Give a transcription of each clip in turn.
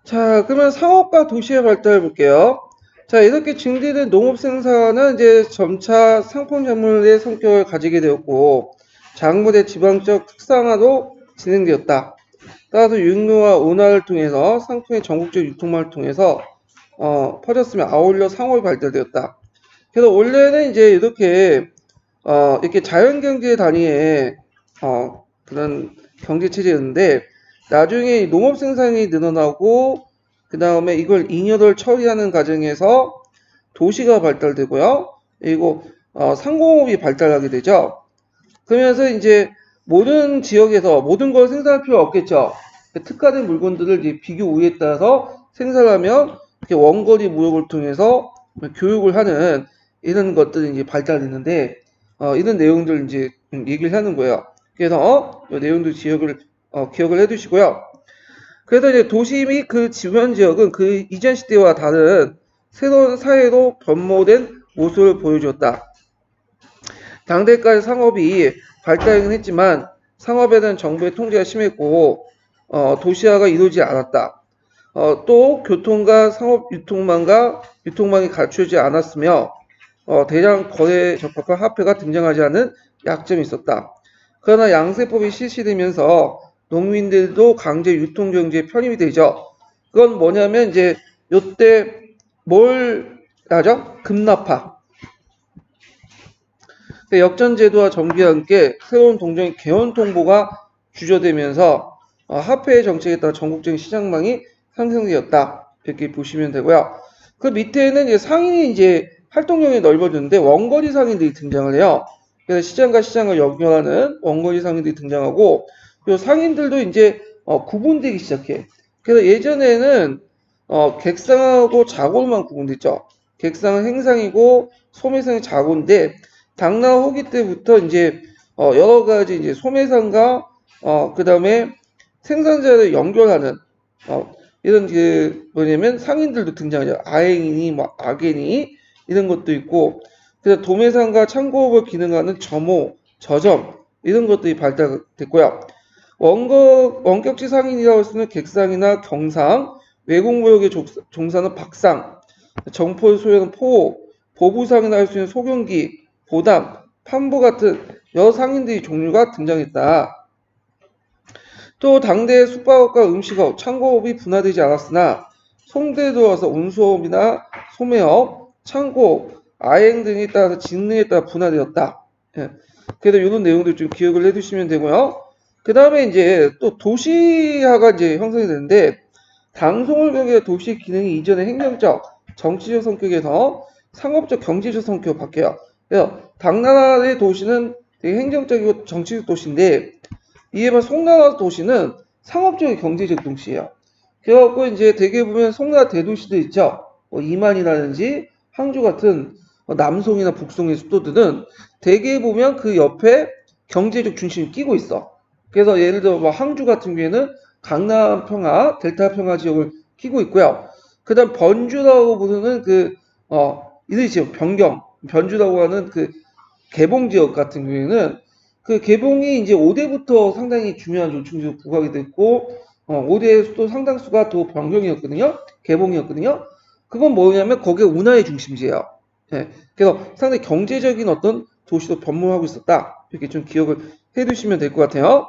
자, 그러면 상업과 도시의 발달을 볼게요. 자, 이렇게 증대된 농업 생산은 이제 점차 상품 전문의 성격을 가지게 되었고, 작물의 지방적 특산화도 진행되었다. 따라서 육류와 운하를 통해서 상품의 전국적 유통망을 통해서 퍼졌으며 아울러 상업이 발달되었다. 그래서 원래는 이제 이렇게 자연경제 단위의 그런 경제 체제였는데 나중에 농업 생산이 늘어나고 그 다음에 이걸 잉여를 처리하는 과정에서 도시가 발달되고요. 그리고 상공업이 발달하게 되죠. 그러면서 이제 모든 지역에서 모든 걸 생산할 필요 없겠죠. 특화된 물건들을 이제 비교 우위에 따라서 생산하면 이렇게 원거리 무역을 통해서 교육을 하는 이런 것들이 이제 발달했는데 이런 내용들 이제 얘기를 하는 거예요. 그래서 이 내용들 기억을 해두시고요. 그래서 이제 도시 및 그 주변 지역은 그 이전 시대와 다른 새로운 사회로 변모된 모습을 보여주었다. 당대까지 상업이 발달은 했지만 상업에는 정부의 통제가 심했고 도시화가 이루어지지 않았다. 또 교통과 상업 유통망이 갖추어지지 않았으며 대량 거래 적합한 화폐가 등장하지 않은 약점이 있었다. 그러나 양세법이 실시되면서 농민들도 강제 유통경제에 편입이 되죠. 그건 뭐냐면 이제 요때 뭘 하죠? 급납화. 역전제도와 정비와 함께 새로운 동정의 개헌통보가 주저되면서 화폐의 정책에 따라 전국적인 시장망이 상승되었다. 이렇게 보시면 되고요. 그 밑에는 이제 상인이 이제 활동량이 넓어졌는데 원거리 상인들이 등장을 해요. 그래서 시장과 시장을 연결하는 원거리 상인들이 등장하고 요 상인들도 이제 구분되기 시작해. 그래서 예전에는 객상하고 자고로만 구분됐죠. 객상은 행상이고 소매상이 자고인데 당나라 후기 때부터 이제 여러 가지 이제 소매상과 그다음에 생산자를 연결하는 이런 그 뭐냐면 상인들도 등장하죠. 아행이니 뭐 악행이 이런 것도 있고 그래서 도매상과 창고업을 기능하는 점호, 저점 이런 것들이 발달됐고요. 원격지 상인이라고 할 수는 객상이나 경상, 외국무역에 종사는 박상, 정포를 소유하는 포, 보부상이나 할 수 있는 소경기, 보담, 판부 같은 여러 상인들의 종류가 등장했다. 또 당대의 숙박업과 음식업, 창고업이 분화되지 않았으나 송대에 들어와서 운수업이나 소매업, 창고업, 아행 등에 따라서 직능에 따라 분화되었다. 예. 그래서 이런 내용들 좀 기억을 해두시면 되고요. 그 다음에 이제 또 도시화가 이제 형성이 되는데 당송을 경계 도시 기능이 이전의 행정적, 정치적 성격에서 상업적, 경제적 성격으로 바뀌어요. 그래서 당나라의 도시는 되게 행정적이고 정치적 도시인데 이에 반해 송나라 도시는 상업적이고 경제적 도시예요. 그래갖고 이제 되게 보면 송나라 대도시들 있죠. 이만이라든지 항주 같은 남송이나 북송의 수도들은 대개 보면 그 옆에 경제적 중심이 끼고 있어. 그래서 예를 들어 뭐 항주 같은 경우에는 강남 평화, 델타 평화 지역을 끼고 있고요. 그다음 번주라고 부르는 이들이 지금 변주라고 하는 그 개봉 지역 같은 경우에는 그 개봉이 이제 5대부터 상당히 중요한 요충지로 부각이 됐고 5대 수도 상당수가 또 변경이었거든요. 개봉이었거든요. 그건 뭐냐면 거기에 운하의 중심지예요. 예. 그래서 상당히 경제적인 어떤 도시도 변모하고 있었다. 이렇게 좀 기억을 해두시면 될 것 같아요.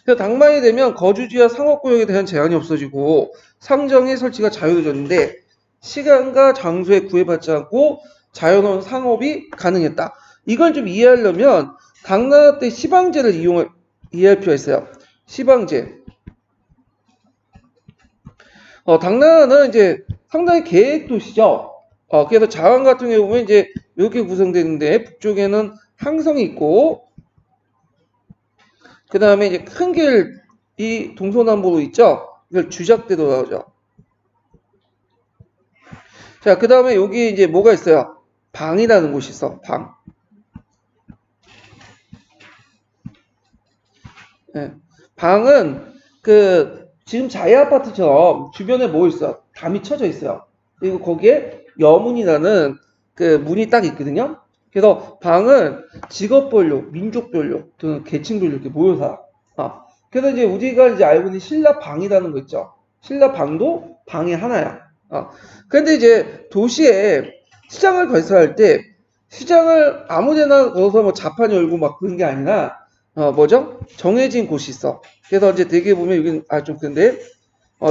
그래서 당만이 되면 거주지와 상업구역에 대한 제한이 없어지고 상정의 설치가 자유로워졌는데 시간과 장소에 구애받지 않고 자유로운 상업이 가능했다. 이걸 좀 이해하려면 당나라 때 시방제를 이해할 필요가 있어요. 시방제. 당나라는 이제 상당히 계획 도시죠. 그래서 자왕 같은 경우 보면 이제 이렇게 구성되는데 북쪽에는 항성이 있고 그 다음에 이제 큰 길이 동서남북으로 있죠. 이걸 주작대로 나오죠. 자, 그 다음에 여기 이제 뭐가 있어요? 방이라는 곳이 있어. 방. 예. 방은 지금 자이 아파트처럼 주변에 뭐 있어? 담이 쳐져 있어요. 그리고 거기에 여문이라는 그 문이 딱 있거든요. 그래서 방은 직업별로, 민족별로, 또는 계층별로 이렇게 모여 살아. 그래서 이제 우리가 이제 알고 있는 신라 방이라는 거 있죠. 신라 방도 방이 하나야. 근데 이제 도시에 시장을 건설할 때 시장을 아무데나 넣어서 뭐 자판 열고 막 그런 게 아니라 뭐죠? 정해진 곳이 있어. 그래서 이제 되게 보면 여기 좀 근데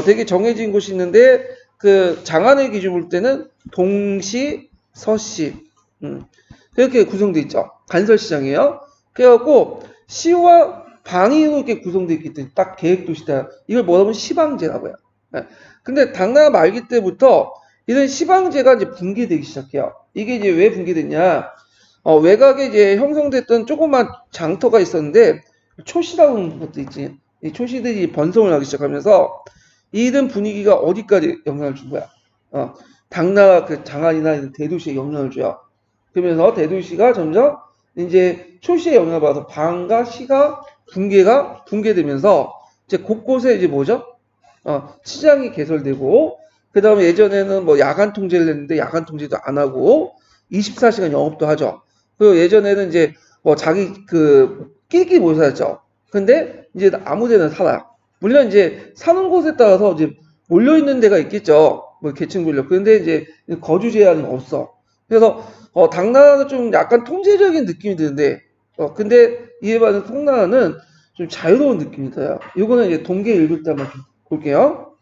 되게 정해진 곳이 있는데 그 장안의 기준 볼 때는 동시, 서시 이렇게 구성되어 있죠. 간설시장이에요. 그래갖고 시와 방위로 이렇게 구성되어 있기 때문에 딱 계획도시다. 이걸 뭐라 하면 시방제라고 해요. 예. 근데 당나라 말기 때부터 이런 시방제가 이제 붕괴되기 시작해요. 이게 이제 왜 붕괴됐냐? 외곽에 이제 형성됐던 조그만 장터가 있었는데 초시라는 것도 있지. 이 초시들이 번성을 하기 시작하면서 이런 분위기가 어디까지 영향을 준 거야? 당나라 그 장안이나 이런 대도시에 영향을 줘요. 그러면서 대도시가 점점 이제 초시에 영향을 받아서 방과 시가 붕괴되면서 이제 곳곳에 이제 뭐죠? 시장이 개설되고 그 다음에 예전에는 뭐 야간 통제를 했는데 야간 통제도 안 하고 24시간 영업도 하죠. 그리고 예전에는 이제 뭐 자기 그 끼리끼리 모여 살았죠. 근데 이제 아무데나 살아요. 물론 이제 사는 곳에 따라서 이제 몰려 있는 데가 있겠죠. 뭐 계층별로. 그런데 이제 거주 제한이 없어. 그래서 당나라는 좀 약간 통제적인 느낌이 드는데 근데 이에 반해 송나라는 좀 자유로운 느낌이 들어요. 이거는 이제 동계 읽을 때 한번 좀 볼게요.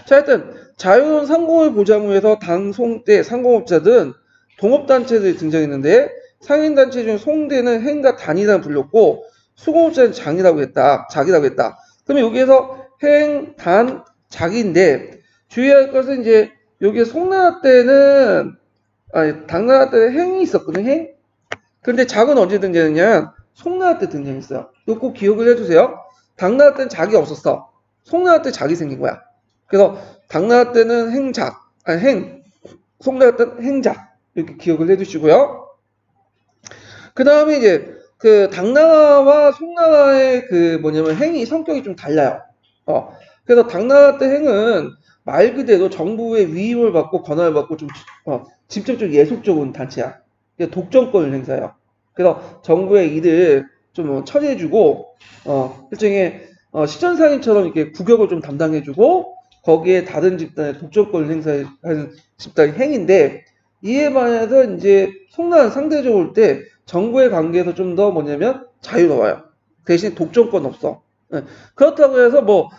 자, 하여튼 자유로운 상공을 보장을 위해서 당송대 상공업자들은 동업단체들이 등장했는데 상인단체 중 송대는 행과 단이라 불렸고 수공업자는 장이라고 했다. 자기라고 했다. 그러면 여기에서 행, 단, 자기인데 주의할 것은 이제 여기 송나라 때는 당나라 때는 행이 있었거든. 행. 근데 작은 언제 등장했냐? 송나라 때 등장했어요. 이거 꼭 기억을 해주세요. 당나라 때는 작이 없었어. 송나라 때 작이 생긴 거야. 그래서 당나라 때는 송나라 때는 행작 이렇게 기억을 해두시고요. 그 다음에 이제 그 당나라와 송나라의 그 뭐냐면 행이 성격이 좀 달라요. 그래서 당나라 때 행은 말 그대로 정부의 위임을 받고 권한을 받고 좀 직접적 예속적인 단체야. 독점권을 행사해요. 그래서 정부의 일을 좀 처리해주고 일종의 시전상인처럼 이렇게 국역을 좀 담당해주고 거기에 다른 집단의 독점권을 행사하는 집단이 행인데 이에 반해서 이제 송나라는 상대적으로 볼 때 정부의 관계에서 좀 더 뭐냐면 자유로워요. 대신 독점권 없어. 그렇다고 해서 뭐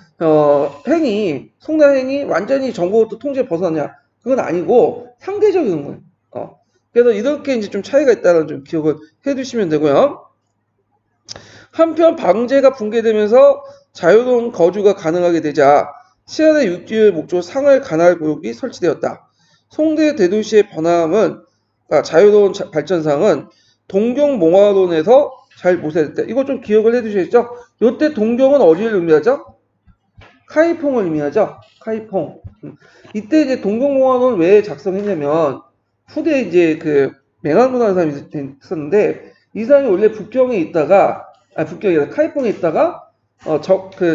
송나라 행이 완전히 정부로부터 통제 벗어나냐 그건 아니고 상대적인 거예요. 그래서 이렇게 이제 좀 차이가 있다는 좀 기억을 해두시면 되고요. 한편 방제가 붕괴되면서 자유로운 거주가 가능하게 되자 치안의 육지의 목조 상할 간할 구역이 설치되었다. 송대 대도시의 번함은 자유로운 발전상은 동경몽화론에서 잘 모색됐다. 이거 좀 기억을 해두셔야죠. 이때 동경은 어디를 의미하죠? 카이퐁을 의미하죠. 카이퐁. 이때 이제 동경몽화론을 왜 작성했냐면 후대 이제 그 맹한로라는 사람이 있었는데 이 사람이 원래 북경에 있다가 북경이 아니라 카이퐁에 있다가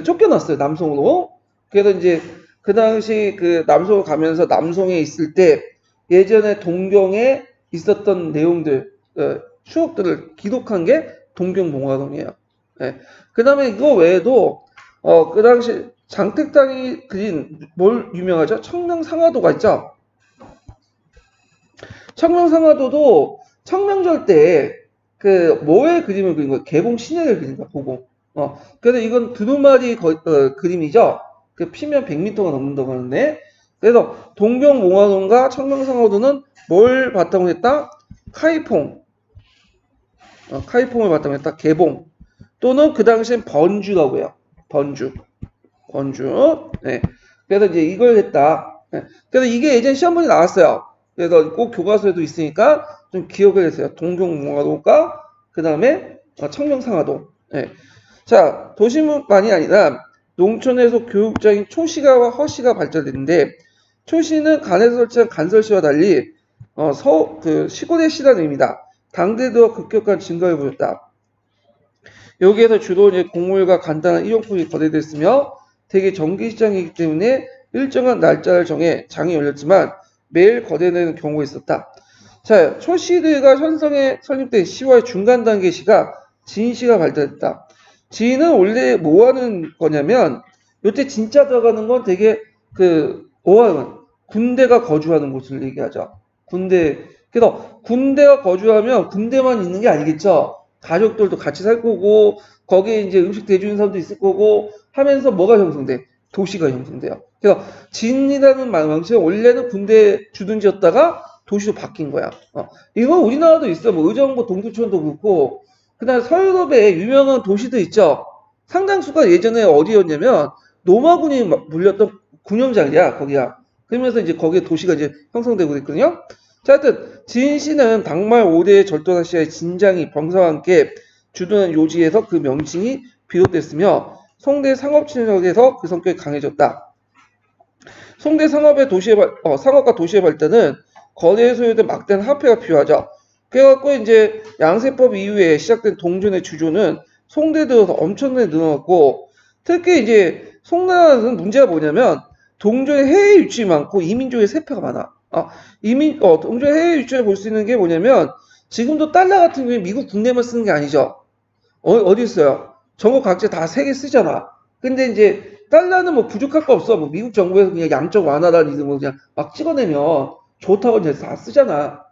쫓겨났어요. 남송으로. 그래서 이제 그 당시 그 남송을 가면서 남송에 있을 때 예전에 동경에 있었던 내용들 추억들을 기록한 게 동경몽화론이에요. 네. 그 다음에 이거 외에도 그 당시 장택당이 그린 뭘 유명하죠? 청명상화도가 있죠. 청명상화도도 청명절 때 그 뭐의 그림을 그린 거예요? 개봉 신약을 그린 거야 보고. 그래서 이건 두루마리 그림이죠. 그 피면 100m가 넘는다고 하는데 그래서 동경몽화론과 청명상화도는 뭘 바탕으로 했다? 카이퐁. 카이퐁을 바탕으로 했다. 개봉. 또는 그 당시엔 번주라고 해요. 번주. 네. 그래서 이제 이걸 했다. 네. 그래서 이게 예전 시험 문제 나왔어요. 그래서 꼭 교과서에도 있으니까 좀 기억을 해주세요. 동경몽화도과 그 다음에 청명상화도. 네. 자, 도시만이 아니라 농촌에서 교육적인 초시가와 허시가 발전됐는데 초시는 간에서 설치한 간설시와 달리 시골의 시라는 의미다. 당대도 급격한 증가를 보였다. 여기에서 주로 이제 곡물과 간단한 일용품이 거래됐으며 대개 정기시장이기 때문에 일정한 날짜를 정해 장이 열렸지만 매일 거래되는 경우가 있었다. 자, 초시들과 현성에 설립된 시와의 중간 단계 시가 진시가 발달했다. 진은 원래 뭐 하는 거냐면 요때 진짜 들어가는 건 되게 그 어학은 군대가 거주하는 곳을 얘기하죠. 군대. 그래서 군대가 거주하면 군대만 있는 게 아니겠죠. 가족들도 같이 살 거고 거기에 이제 음식 대주는 사람도 있을 거고 하면서 뭐가 형성돼? 도시가 형성돼요. 그래서 진이라는 망치는 원래는 군대 주둔지였다가 도시로 바뀐 거야. 이건 우리나라도 있어. 뭐 의정부 동두천도 그렇고 그다음 서유럽에 유명한 도시도 있죠. 상당수가 예전에 어디였냐면 노마군이 물렸던 군영장이야 거기야. 그러면서 이제 거기에 도시가 이제 형성되고 있거든요. 자, 하여튼 진시는 당말 5대 절도사시아의 진장이 병사와 함께 주둔한 요지에서 그 명칭이 비롯됐으며 송대 상업진역에서 그 성격이 강해졌다. 송대 상업과 도시의 발달은 거대에 소유된 막대한 화폐가 필요하죠. 그래갖고 이제 양세법 이후에 시작된 동전의 주조는 송대 들어서 엄청나게 늘어났고 특히 이제 송나라는 문제가 뭐냐면 동전의 해외 유출이 많고 이민족의 세패가 많아. 동전의 해외 유출을 볼 수 있는 게 뭐냐면 지금도 달러 같은 경우에 미국 국내만 쓰는 게 아니죠. 어디 있어요? 전국 각지 다 세계 쓰잖아. 근데 이제 달러는 뭐 부족할 거 없어. 뭐 미국 정부에서 그냥 양적 완화라는 이름으로 그냥 막 찍어내면 좋다고 이제 다 쓰잖아.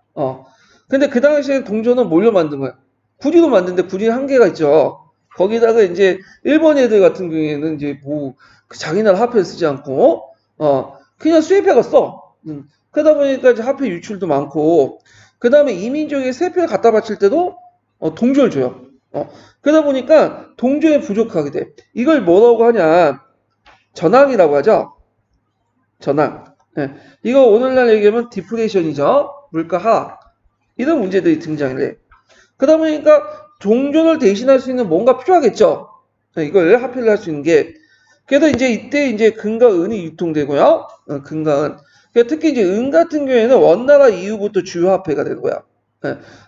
근데 그 당시에 동전은 뭘로 만든 거야? 구리로 만드는데 구리는 한계가 있죠. 거기다가 이제 일본 애들 같은 경우에는 이제 뭐그 자기나라 화폐를 쓰지 않고 그냥 수입해가 써. 그러다 보니까 이제 화폐 유출도 많고 그 다음에 이민족의 세패를 갖다 바칠 때도 동전을 줘요. 그러다 보니까 동전이 부족하게 돼. 이걸 뭐라고 하냐? 전황이라고 하죠. 전황. 예. 이거 오늘날 얘기하면 디플레이션이죠. 물가 하락. 이런 문제들이 등장을 해. 그러다 보니까 종전을 대신할 수 있는 뭔가 필요하겠죠. 이걸 화폐를 할 수 있는 게. 그래서 이제 이때 이제 금과 은이 유통되고요. 금과 은. 특히 이제 은 같은 경우에는 원나라 이후부터 주요 화폐가 되는 거야.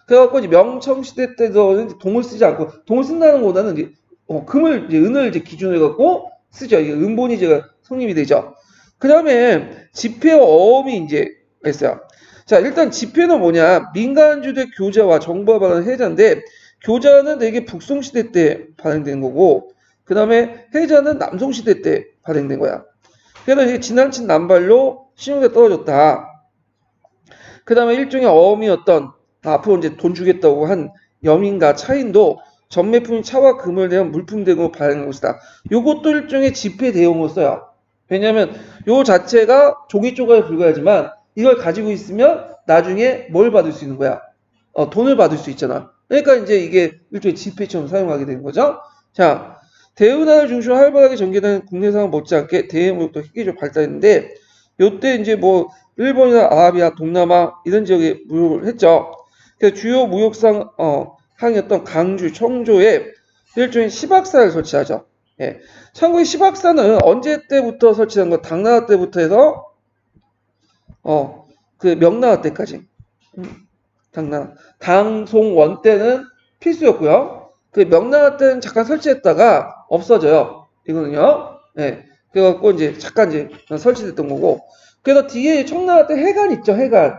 그래갖고 이제 명청 시대 때도 동을 쓰지 않고 동을 쓴다는 것보다는 이제 금을 이제 은을 이제 기준으로 해갖고 쓰죠. 이게 은본이 제가 성립이 되죠. 그 다음에 지폐와 어음이 이제 있어요. 자, 일단 지폐는 뭐냐? 민간주대 교자와 정부가 발행한 해자인데 교자는 되게 북송시대 때 발행된 거고 그 다음에 해자는 남송시대 때 발행된 거야. 그래서 이제 지나친 남발로 신용도가 떨어졌다. 그 다음에 일종의 어음이었던 앞으로 이제 돈 주겠다고 한 여민과 차인도 전매품인 차와 금을 대한 물품 대금으로 발행한 것이다. 요것도 일종의 지폐 대용으로 써요. 왜냐하면 요 자체가 종이 조각에 불과하지만 이걸 가지고 있으면 나중에 뭘 받을 수 있는 거야? 돈을 받을 수 있잖아. 그러니까 이제 이게 일종의 지폐처럼 사용하게 되는 거죠. 자, 대운하를 중심으로 활발하게 전개되는 국내상은 못지않게 대외무역도 희귀적으로 발달했는데 요때 이제 뭐 일본이나 아라비아, 동남아 이런 지역에 무역을 했죠. 그래서 주요 무역상 항이었던 강주, 청조에 일종의 시박사를 설치하죠. 예. 참고로 시박사는 언제 때부터 설치한 거? 당나라 때부터 해서 그 명나라 때까지. 당나라. 당송원 때는 필수였고요. 그 명나라 때는 잠깐 설치했다가 없어져요. 이거는요. 예. 그래갖고 이제 잠깐 이제 설치됐던 거고. 그래서 뒤에 청나라 때 해관 있죠. 해관.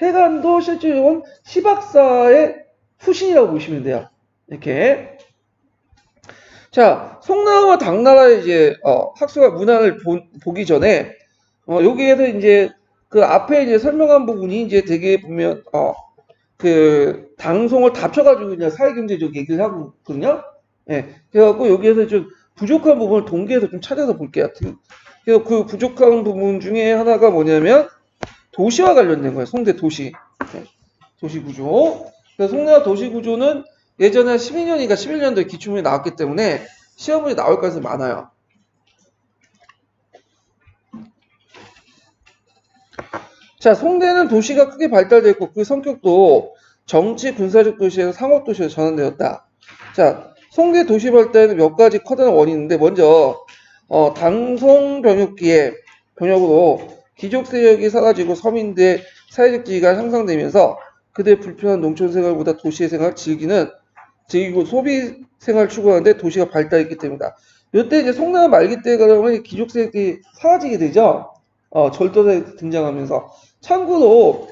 해관도 실제로는 시박사의 후신이라고 보시면 돼요. 이렇게. 자, 송나라와 당나라의 이제 학술과 문화를 보기 전에 여기에서 이제 그 앞에 이제 설명한 부분이 이제 되게 보면 그 당송을 답쳐가지고 그냥 사회경제적 얘기를 하고 있거든요. 예. 그래갖고 여기에서 좀 부족한 부분을 동기에서 좀 찾아서 볼게요. 그래서 그 부족한 부분 중에 하나가 뭐냐면 도시와 관련된 거예요. 송대 도시. 네. 도시 구조. 그래서 송나라 도시 구조는 예전에 12년인가 11년도에 기출문이 나왔기 때문에 시험문이 나올 가능성이 많아요. 자, 송대는 도시가 크게 발달됐고 그 성격도 정치 군사적 도시에서 상업 도시로 전환되었다. 자, 송대 도시 발달에는 몇 가지 커다란 원인이 있는데 먼저 당송 병역기의 병역으로 귀족 세력이 사라지고 서민들의 사회적 지위가 향상되면서 그들의 불편한 농촌 생활보다 도시의 생활을 즐기고 소비 생활을 추구하는데 도시가 발달했기 때문이다. 이때 이제 송나라 말기 때 그러면 귀족 세력이 사라지게 되죠. 절도세 등장하면서. 참고로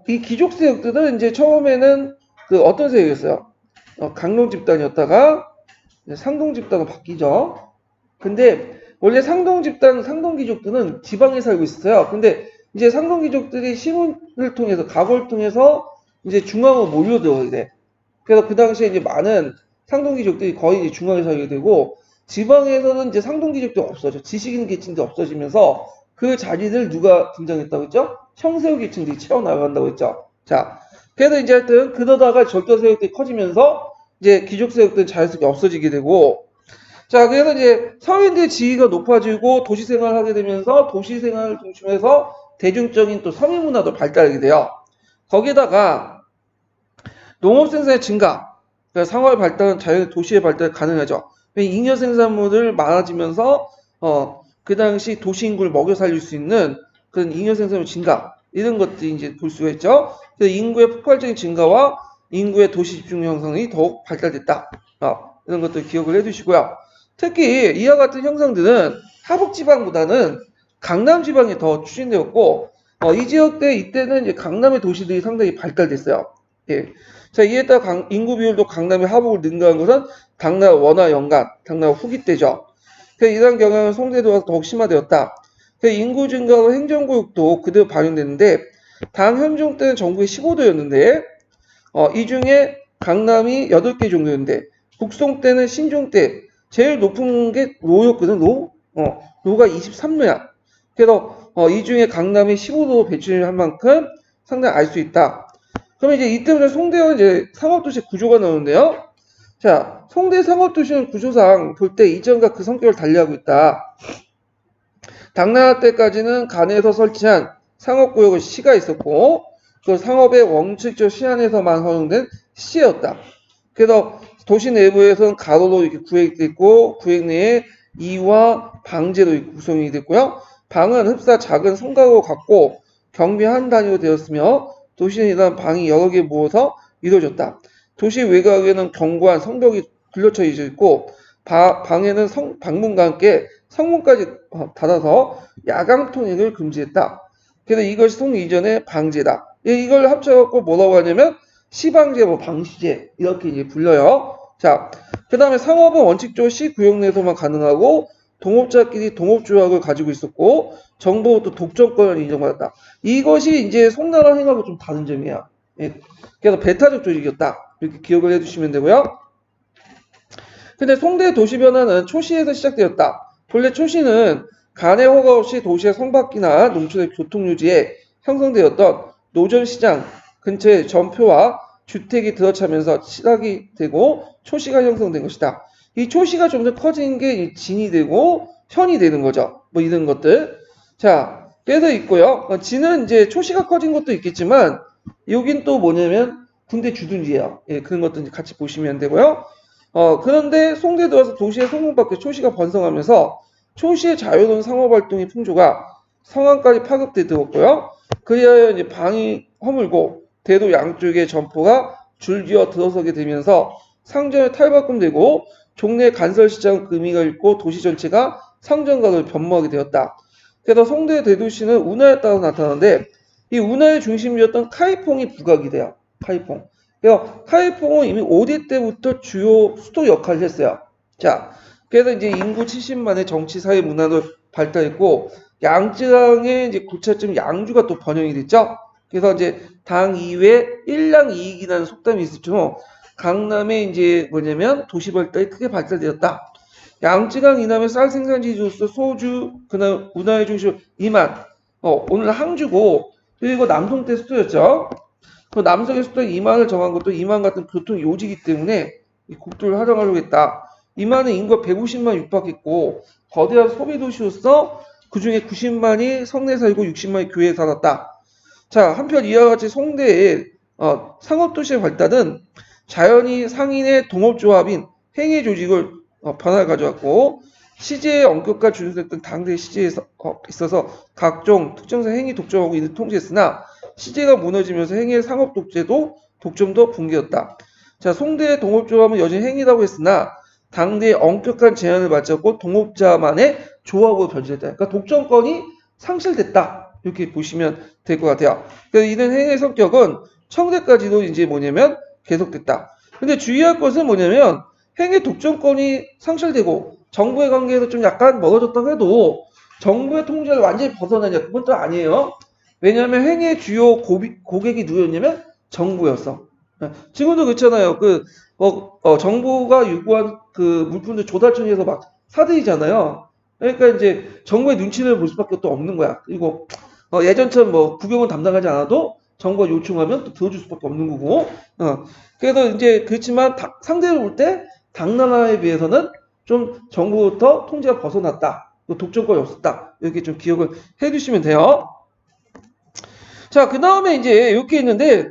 이 귀족 세력들은 이제 처음에는 그 어떤 세력이었어요? 강론 집단이었다가 상동 집단으로 바뀌죠. 근데 원래 상동 집단, 상동 귀족들은 지방에 살고 있었어요. 근데 이제 상동 귀족들이 시문을 통해서, 가고를 통해서 이제 중앙으로 몰려들어야 돼. 그래서 그 당시에 이제 많은 상동 귀족들이 거의 이제 중앙에 살게 되고, 지방에서는 이제 상동 귀족들이 없어져. 지식인 계층들이 없어지면서 그 자리를 누가 등장했다고 했죠? 형세우 계층들이 채워나간다고 했죠. 자, 그래서 이제 하여튼 그러다가 절도 세력들이 커지면서 이제 귀족 세력들은 자연스럽게 없어지게 되고, 자, 그래서 이제 서민들의 지위가 높아지고 도시 생활을 하게 되면서 도시 생활을 중심해서 대중적인 또 서민 문화도 발달하게 돼요. 거기다가 농업 생산의 증가, 그러니까 상업의 발달은 자연 도시의 발달 가능하죠. 잉여 생산물을 많아지면서 그 당시 도시 인구를 먹여 살릴 수 있는 그런 잉여 생산물 증가 이런 것들이 이제 볼 수가 있죠. 그래서 인구의 폭발적인 증가와 인구의 도시 집중 형성이 더욱 발달됐다. 이런 것들 기억을 해두시고요. 특히 이와 같은 형성들은 하북지방보다는 강남지방이 더 추진되었고, 이 지역대 이때는 이제 강남의 도시들이 상당히 발달됐어요. 예. 자, 이에 따라 인구 비율도 강남이 하북을 능가한 것은 당나라 원화 연간, 당나라 후기 때죠. 이러한 경향은 송대에 들어와서 더욱 심화되었다. 인구 증가로 행정구역도 그대로 반영됐는데, 당 현종 때는 전국이 15도였는데, 이 중에 강남이 8개 정도였는데, 북송 때는 신종 때 제일 높은 게 로였거든, 로. 로가 23로야. 그래서 이 중에 강남이 15도 배출한 만큼 상당히 알 수 있다. 그러면 이제 이때부터 송대는 이제 상업도시 구조가 나오는데요. 자, 송대 상업도시는 구조상 볼 때 이전과 그 성격을 달리하고 있다. 당나라 때까지는 간에서 설치한 상업구역의 시가 있었고, 그 상업의 원칙적 시안에서만 허용된 시였다. 그래서 도시 내부에서는 가로로 이렇게 구획되어 있고, 구획 내에 이와 방제로 구성이 됐고요. 방은 흡사 작은 성곽으로 갖고 경비 한 단위로 되었으며, 도시는 이런 방이 여러 개 모여서 이루어졌다. 도시 외곽에는 견고한 성벽이 둘러쳐 있고, 방에는 방문과 함께 성문까지 닫아서 야간 통행을 금지했다. 그래서 이것이 송 이전의 방제다. 이걸 합쳐갖고 뭐라고 하냐면 시방제, 방시제 이렇게 이제 불려요. 자, 그 다음에 상업은 원칙적으로 시 구역 내에서만 가능하고 동업자끼리 동업조약을 가지고 있었고 정부도 독점권을 인정받았다. 이것이 이제 송나라 행하고 좀 다른 점이야. 예. 그래서 배타적 조직이었다. 이렇게 기억을 해주시면 되고요. 근데 송대의 도시 변화는 초시에서 시작되었다. 본래 초시는 간의 허가 없이 도시의 성밖이나 농촌의 교통유지에 형성되었던 노전시장 근처에 전표와 주택이 들어차면서 시작이 되고 초시가 형성된 것이다. 이 초시가 좀 더 커진 게 진이 되고 현이 되는 거죠. 뭐 이런 것들. 자, 그래서 있고요. 진은 이제 초시가 커진 것도 있겠지만 여긴 또 뭐냐면 군대 주둔지예요. 예, 그런 것도 같이 보시면 되고요. 그런데 송대에 들어와서 도시의 성문 밖에 초시가 번성하면서 초시의 자유로운 상업활동의 풍조가 성안까지 파급되었고요. 그리하여 이제 방이 허물고 대도 양쪽에 점포가 줄지어 들어서게 되면서 상점이 탈바꿈되고 종래 간설시장 의미가 있고 도시 전체가 상점가로 변모하게 되었다. 그래서 송대 대도시는 운하에 따라 나타나는데 이 운하의 중심이었던 카이퐁이 부각이 돼요. 카이퐁. 그래서 카이퐁은 이미 5대 때부터 주요 수도 역할을 했어요. 자, 그래서 이제 인구 70만의 정치, 사회, 문화도 발달했고 양쯔강의 이제 고차점 양주가 또 번영이 됐죠. 그래서 이제 당 이외 일랑 이익이라는 속담이 있었죠. 강남에 이제 뭐냐면 도시 발달이 크게 발달되었다. 양쯔강 이남의 쌀 생산지로서 소주, 그다음 운하의 중심 이만, 오늘 항주고 그리고 남송 때 수도였죠. 그 남성의 수도 이만을 정한 것도 이만 같은 교통 요지이기 때문에 이 국도를 활용하려고 했다. 이만은 인구가 150만 육박했고 거대한 소비 도시로서 그 중에 90만이 성내 살고 60만이 교회에 살았다. 자, 한편 이와 같이 송대의 상업도시의 발달은 자연히 상인의 동업조합인 행위 조직을 변화를 가져왔고 시제의 엄격과 준수했던 당대의 시제에 있어서 각종 특정상 행위 독점하고 이를 통제했으나 시제가 무너지면서 행위의 상업 독점도 붕괴였다. 자, 송대의 동업조합은 여전히 행위라고 했으나 당대의 엄격한 제한을 맞췄고 동업자만의 조합으로 변질했다. 그러니까 독점권이 상실됐다. 이렇게 보시면 될 것 같아요. 그래서 이런 행위의 성격은 청대까지도 이제 뭐냐면 계속됐다. 근데 주의할 것은 뭐냐면 행위 독점권이 상실되고 정부의 관계에서 좀 약간 멀어졌다고 해도 정부의 통제를 완전히 벗어나냐 그건 또 아니에요. 왜냐하면 행위의 주요 고객이 누구였냐면 정부였어. 지금도 그렇잖아요. 정부가 요구한 그 물품들 조달청에서 막 사들이잖아요. 그러니까 이제 정부의 눈치를 볼 수밖에 또 없는 거야. 그리고 예전처럼 뭐 국영은 담당하지 않아도 정부가 요청하면 또 들어줄 수밖에 없는 거고. 그래서 이제 그렇지만 상대로 볼 때 당나라에 비해서는 좀 정부부터 통제가 벗어났다. 또 독점권이 없었다. 이렇게 좀 기억을 해두시면 돼요. 자, 그 다음에 이제 이렇게 있는데,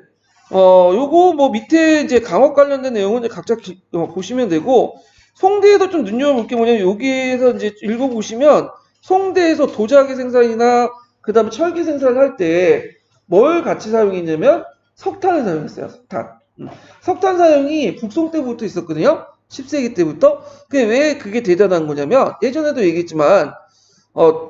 요거 뭐 밑에 이제 강업 관련된 내용은 이제 각자 보시면 되고, 송대에서 좀 눈여겨볼 게 뭐냐면, 여기에서 이제 읽어보시면, 송대에서 도자기 생산이나, 그 다음에 철기 생산을 할 때, 뭘 같이 사용했냐면, 석탄을 사용했어요, 석탄. 석탄 사용이 북송 때부터 있었거든요. 10세기 때부터. 그게 왜 그게 대단한 거냐면, 예전에도 얘기했지만,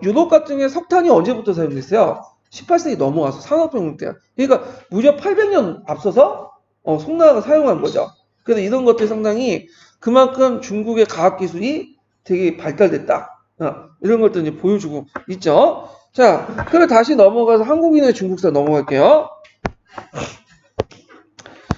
유럽 같은 경우에 석탄이 언제부터 사용됐어요? 18세기 넘어와서 산업혁명 때. 그러니까 무려 800년 앞서서 송나라가 사용한 거죠. 그래서 이런 것들이 상당히 그만큼 중국의 과학기술이 되게 발달됐다. 이런 것들 이제 보여주고 있죠. 자, 그럼 다시 넘어가서 한국인의 중국사 넘어갈게요.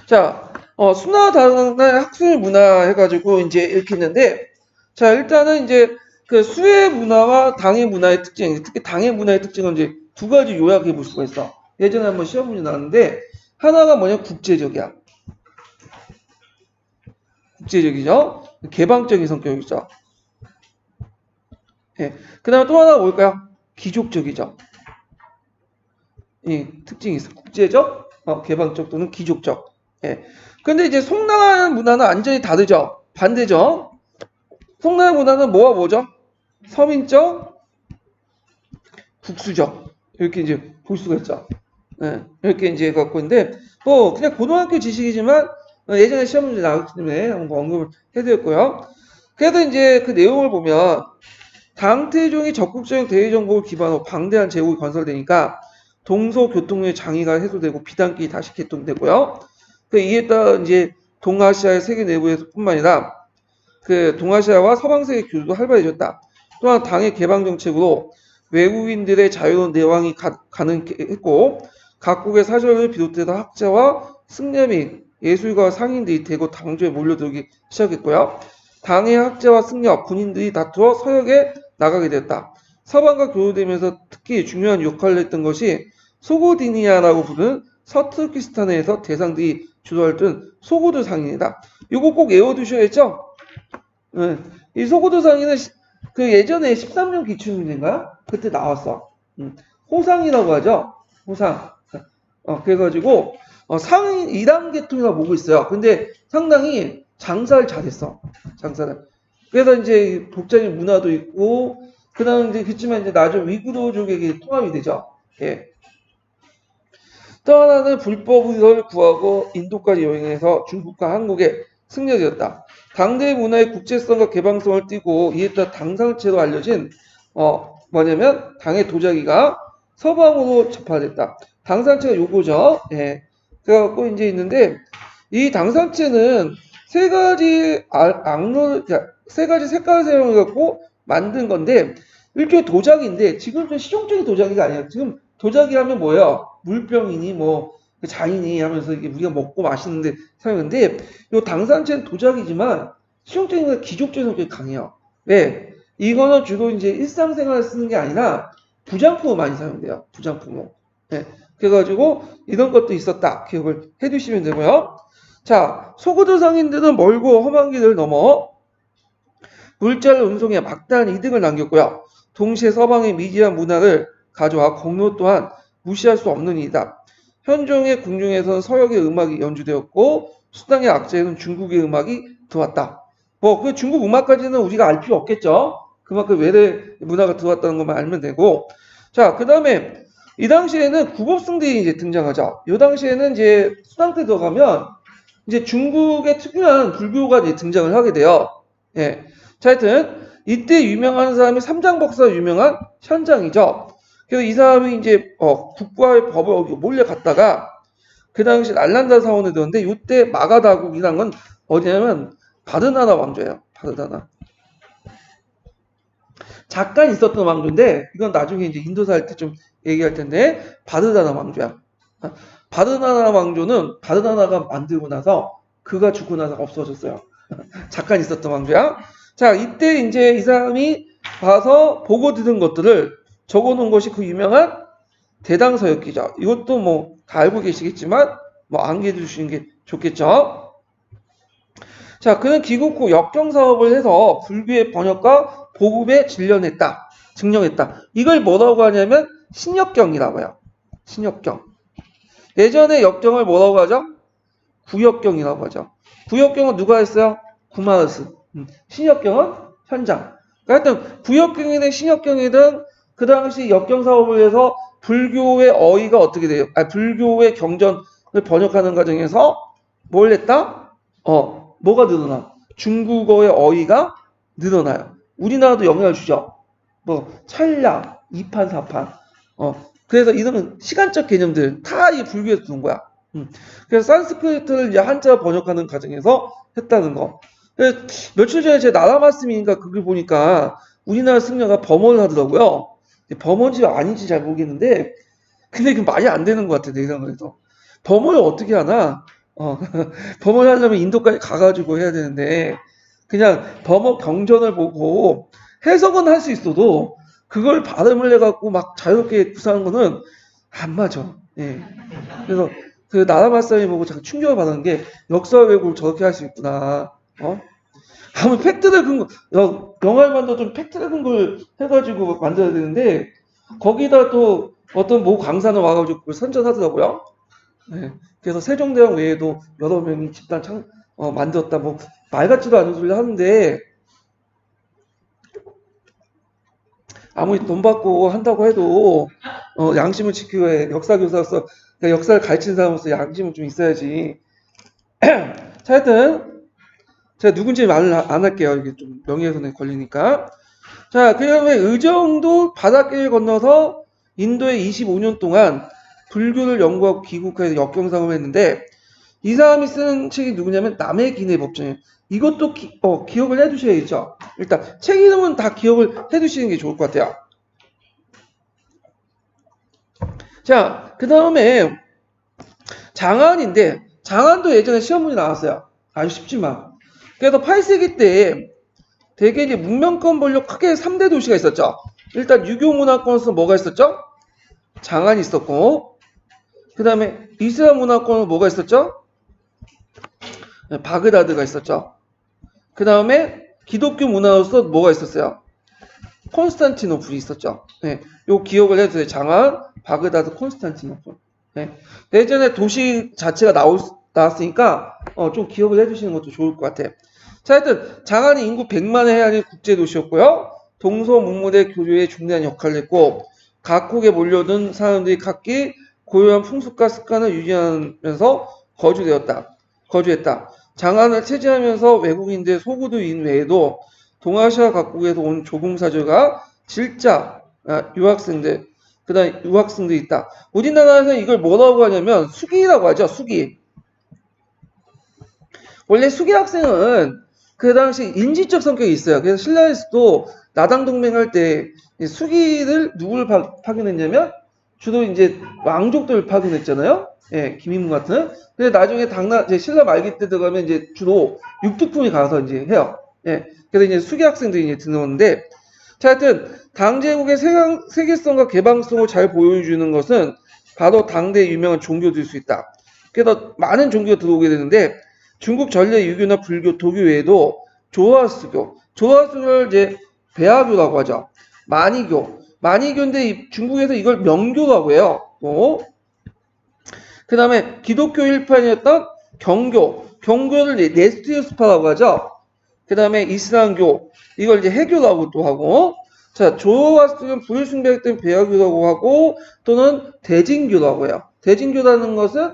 자, 수나 다문화 학술 문화 해가지고 이제 이렇게 있는데, 자, 일단은 이제 그 수의 문화와 당의 문화의 특징, 특히 당의 문화의 특징은 이제 두 가지 요약해 볼 수가 있어. 예전에 한번 시험 문제 나왔는데, 하나가 뭐냐, 국제적이야. 국제적이죠? 개방적인 성격이죠. 예. 그 다음에 또 하나가 뭘까요? 귀족적이죠. 이 특징이 있어. 국제적, 개방적 또는 귀족적. 예. 근데 이제 송나라 문화는 완전히 다르죠. 반대죠. 송나라 문화는 뭐와 뭐죠? 서민적, 국수적. 이렇게 이제 볼 수가 있죠. 예. 이렇게 이제 갖고 있는데, 그냥 고등학교 지식이지만, 예전에 시험 문제 나왔기 때문에 한번 언급을 해드렸고요. 그래도 이제 그 내용을 보면, 당태종이 적극적인 대외 정보를 기반으로 방대한 제국이 건설되니까 동서교통의 장애가 해소되고 비단길이 다시 개통되고요. 이에 따라 이제 동아시아의 세계 내부에서뿐만 아니라 그 동아시아와 서방 세계 교류도 활발해졌다. 또한 당의 개방 정책으로 외국인들의 자유로운 내왕이 가능했고 각국의 사절을 비롯해서 학자와 승려 및 예술가 상인들이 대거 당조에 몰려들기 시작했고요. 당의 학자와 승려, 군인들이 다투어 서역에 나가게 되었다. 서방과 교류되면서 특히 중요한 역할을 했던 것이 소고디니아라고 부르는 서투르키스탄에서 대상들이 주도했던 소고드 상인이다. 이거 꼭 외워두셔야죠. 네. 이 소고드 상인은 그 예전에 13년 기출문제인가? 그때 나왔어. 호상이라고 하죠. 호상. 그래가지고 상인 2단 계통이라고 보고 있어요. 근데 상당히 장사를 잘했어. 장사를. 그래서 이제 독자적인 문화도 있고, 그 다음에 이제 그렇지만 이제 나중 위구르족에게 통합이 되죠. 예. 또 하나는 불법을 구하고 인도까지 여행해서 중국과 한국에 승려되었다. 당대 문화의 국제성과 개방성을 띠고 이에 따라 당상체로 알려진 뭐냐면 당의 도자기가 서방으로 접화됐다. 당상체가 요거죠. 예. 그래갖고 이제 있는데 이 당상체는 세 가지 세 가지 색깔을 사용해갖고 만든 건데 일종의 도자기인데 지금 좀 실용적인 도자기가 아니야. 지금 도자기 하면 뭐예요? 물병이니 뭐 잔이니 하면서 이게 우리가 먹고 마시는데 사용하는데 이 당산체는 도자기지만 실용적인 건 기족적인 성격이 강해요. 왜? 이거는 주로 이제 일상생활에 쓰는 게 아니라 부장품으로 많이 사용돼요. 부장품으로. 네. 그래가지고 이런 것도 있었다. 기억을 해두시면 되고요. 자, 소고드 상인들은 멀고 험한 길을 넘어 물자를 운송해 막대한 이득을 남겼고요. 동시에 서방의 미지한 문화를 가져와 공로 또한 무시할 수 없는 일이다. 현종의 궁중에서는 서역의 음악이 연주되었고 수당의 악재에는 중국의 음악이 들어왔다. 그 중국 음악까지는 우리가 알 필요 없겠죠. 그만큼 외래 문화가 들어왔다는 것만 알면 되고. 자, 그 다음에 이 당시에는 국업승들이 이제 등장하죠. 이 당시에는 이제 수당 때 들어가면 이제 중국의 특유한 불교가 이제 등장을 하게 돼요. 예. 자, 하여튼 이때 유명한 사람이 삼장법사 유명한 현장이죠. 그래서 이 사람이 이제 국가의 법을 몰려갔다가 그 당시 알란다 사원에 들었는데 이때 마가다국이라는 건 어디냐면 바르나라 왕조예요. 바르나라. 잠깐 있었던 왕조인데 이건 나중에 이제 인도사 할 때 좀 얘기할 텐데 바르다나 왕조야. 바르다나 왕조는 바르다나가 만들고 나서 그가 죽고 나서 없어졌어요. 잠깐 있었던 왕조야. 자, 이때 이제 이 사람이 봐서 보고 들은 것들을 적어놓은 것이 그 유명한 대당서역기죠. 이것도 뭐 다 알고 계시겠지만 뭐 암기해 주시는 게 좋겠죠. 자, 그는 귀국 후 역경 사업을 해서 불교의 번역과 보급에 증명했다. 이걸 뭐라고 하냐면 신역경이라고 해요. 신역경. 예전에 역경을 뭐라고 하죠? 구역경이라고 하죠. 구역경은 누가 했어요? 구마르스. 신역경은 현장. 그러니까 하여튼 구역경이든 신역경이든 그 당시 역경 사업을 해서 불교의 어휘가 어떻게 돼요? 불교의 경전을 번역하는 과정에서 뭘 했다? 뭐가 늘어나? 중국어의 어휘가 늘어나요. 우리나라도 영향을 주죠. 뭐 찰나, 이판, 사판. 그래서 이런 시간적 개념들 다 이 불교에서 두는 거야. 그래서 산스크리트를 이제 한자 번역하는 과정에서 했다는 거. 그래서 며칠 전에 제 나라 말씀이니까 그걸 보니까 우리나라 승려가 범언을 하더라고요. 범언인지 아닌지 잘 모르겠는데, 근데 그 말이 안 되는 것 같아, 내 생각에도. 범언을 어떻게 하나? 범언을 하려면 인도까지 가가지고 해야 되는데, 그냥 범어 경전을 보고 해석은 할 수 있어도, 그걸 발음을 해갖고 막 자유롭게 구사하는 거는 안 맞아. 예. 그래서 그 나라 말씀이 보고 잠깐 충격을 받은 게 역사 왜곡을 저렇게 할 수 있구나. 아무 팩트를 근거, 영화를 만들어 좀 팩트를 근거를 해가지고 만들어야 되는데, 거기다 또 어떤 모 강사는 와가지고 그걸 선전하더라고요. 네. 그래서 세종대왕 외에도 여러 명이 집단 만들었다, 뭐, 말 같지도 않은 소리를 하는데, 아무리 돈 받고 한다고 해도, 양심을 지키고 해. 역사교사로서, 그러니까 역사를 가르치는 사람으로서 양심은 좀 있어야지. 자, 하여튼, 제가 누군지 말을 안 할게요. 이게 좀 명예훼손에 걸리니까. 자, 그 다음에 의정도 바닷길을 건너서 인도에 25년 동안 불교를 연구하고 귀국해서 역경사업을 했는데, 이 사람이 쓴 책이 누구냐면 남해 기내 법전이에요. 이것도 기억을 해두셔야죠. 일단 책 이름은 다 기억을 해두시는 게 좋을 것 같아요. 자, 그 다음에 장안인데, 장안도 예전에 시험문이 나왔어요. 아주 쉽지만. 그래서 8세기 때 대개 이제 문명권 본료 크게 3대 도시가 있었죠. 일단 유교 문화권에서 뭐가 있었죠? 장안이 있었고, 그 다음에 이슬람 문화권은 뭐가 있었죠? 바그다드가 있었죠. 그 다음에 기독교 문화로서 뭐가 있었어요? 콘스탄티노플이 있었죠. 네, 요 기억을 해주세요. 장안, 바그다드, 콘스탄티노플. 네. 예전에 도시 자체가 나왔으니까 좀 기억을 해주시는 것도 좋을 것 같아요. 자, 하여튼 장안이 인구 100만에 해당하는 국제도시였고요. 동서문무대 교류에 중대한 역할을 했고, 각국에 몰려든 사람들이 각기 고유한 풍습과 습관을 유지하면서 거주했다. 장안을 차지하면서 외국인들 소구도인 외에도 동아시아 각국에서 온 조공사절과 질자, 유학생들, 그다음 유학생들이 있다. 우리나라에서 이걸 뭐라고 하냐면 수기라고 하죠. 수기. 원래 수기 학생은 그 당시 인지적 성격이 있어요. 그래서 신라에서도 나당 동맹할 때 수기를 누구를 파견했냐면 주로 이제 왕족들 파견했잖아요. 예, 김인무 같은. 근데 나중에 이제 신라 말기 때 들어가면 이제 주로 육특품이 가서 이제 해요. 예, 그래서 이제 수기 학생들이 이제 들어오는데, 자, 하여튼 당제국의 세계성과 개방성을 잘 보여주는 것은 바로 당대의 유명한 종교들 수 있다. 그래서 많은 종교가 들어오게 되는데, 중국 전래 유교나 불교, 도교 외에도 조화수교를 이제 배화교라고 하죠. 마니교인데 중국에서 이걸 명교라고 해요. 그 다음에 기독교 일파이었던 경교를 네스티우스파라고 하죠. 그 다음에 이슬람교, 이걸 이제 해교라고도 하고, 자, 조화수교는 불을 숭배했던 배화교라고 하고, 또는 대진교라고 해요. 대진교라는 것은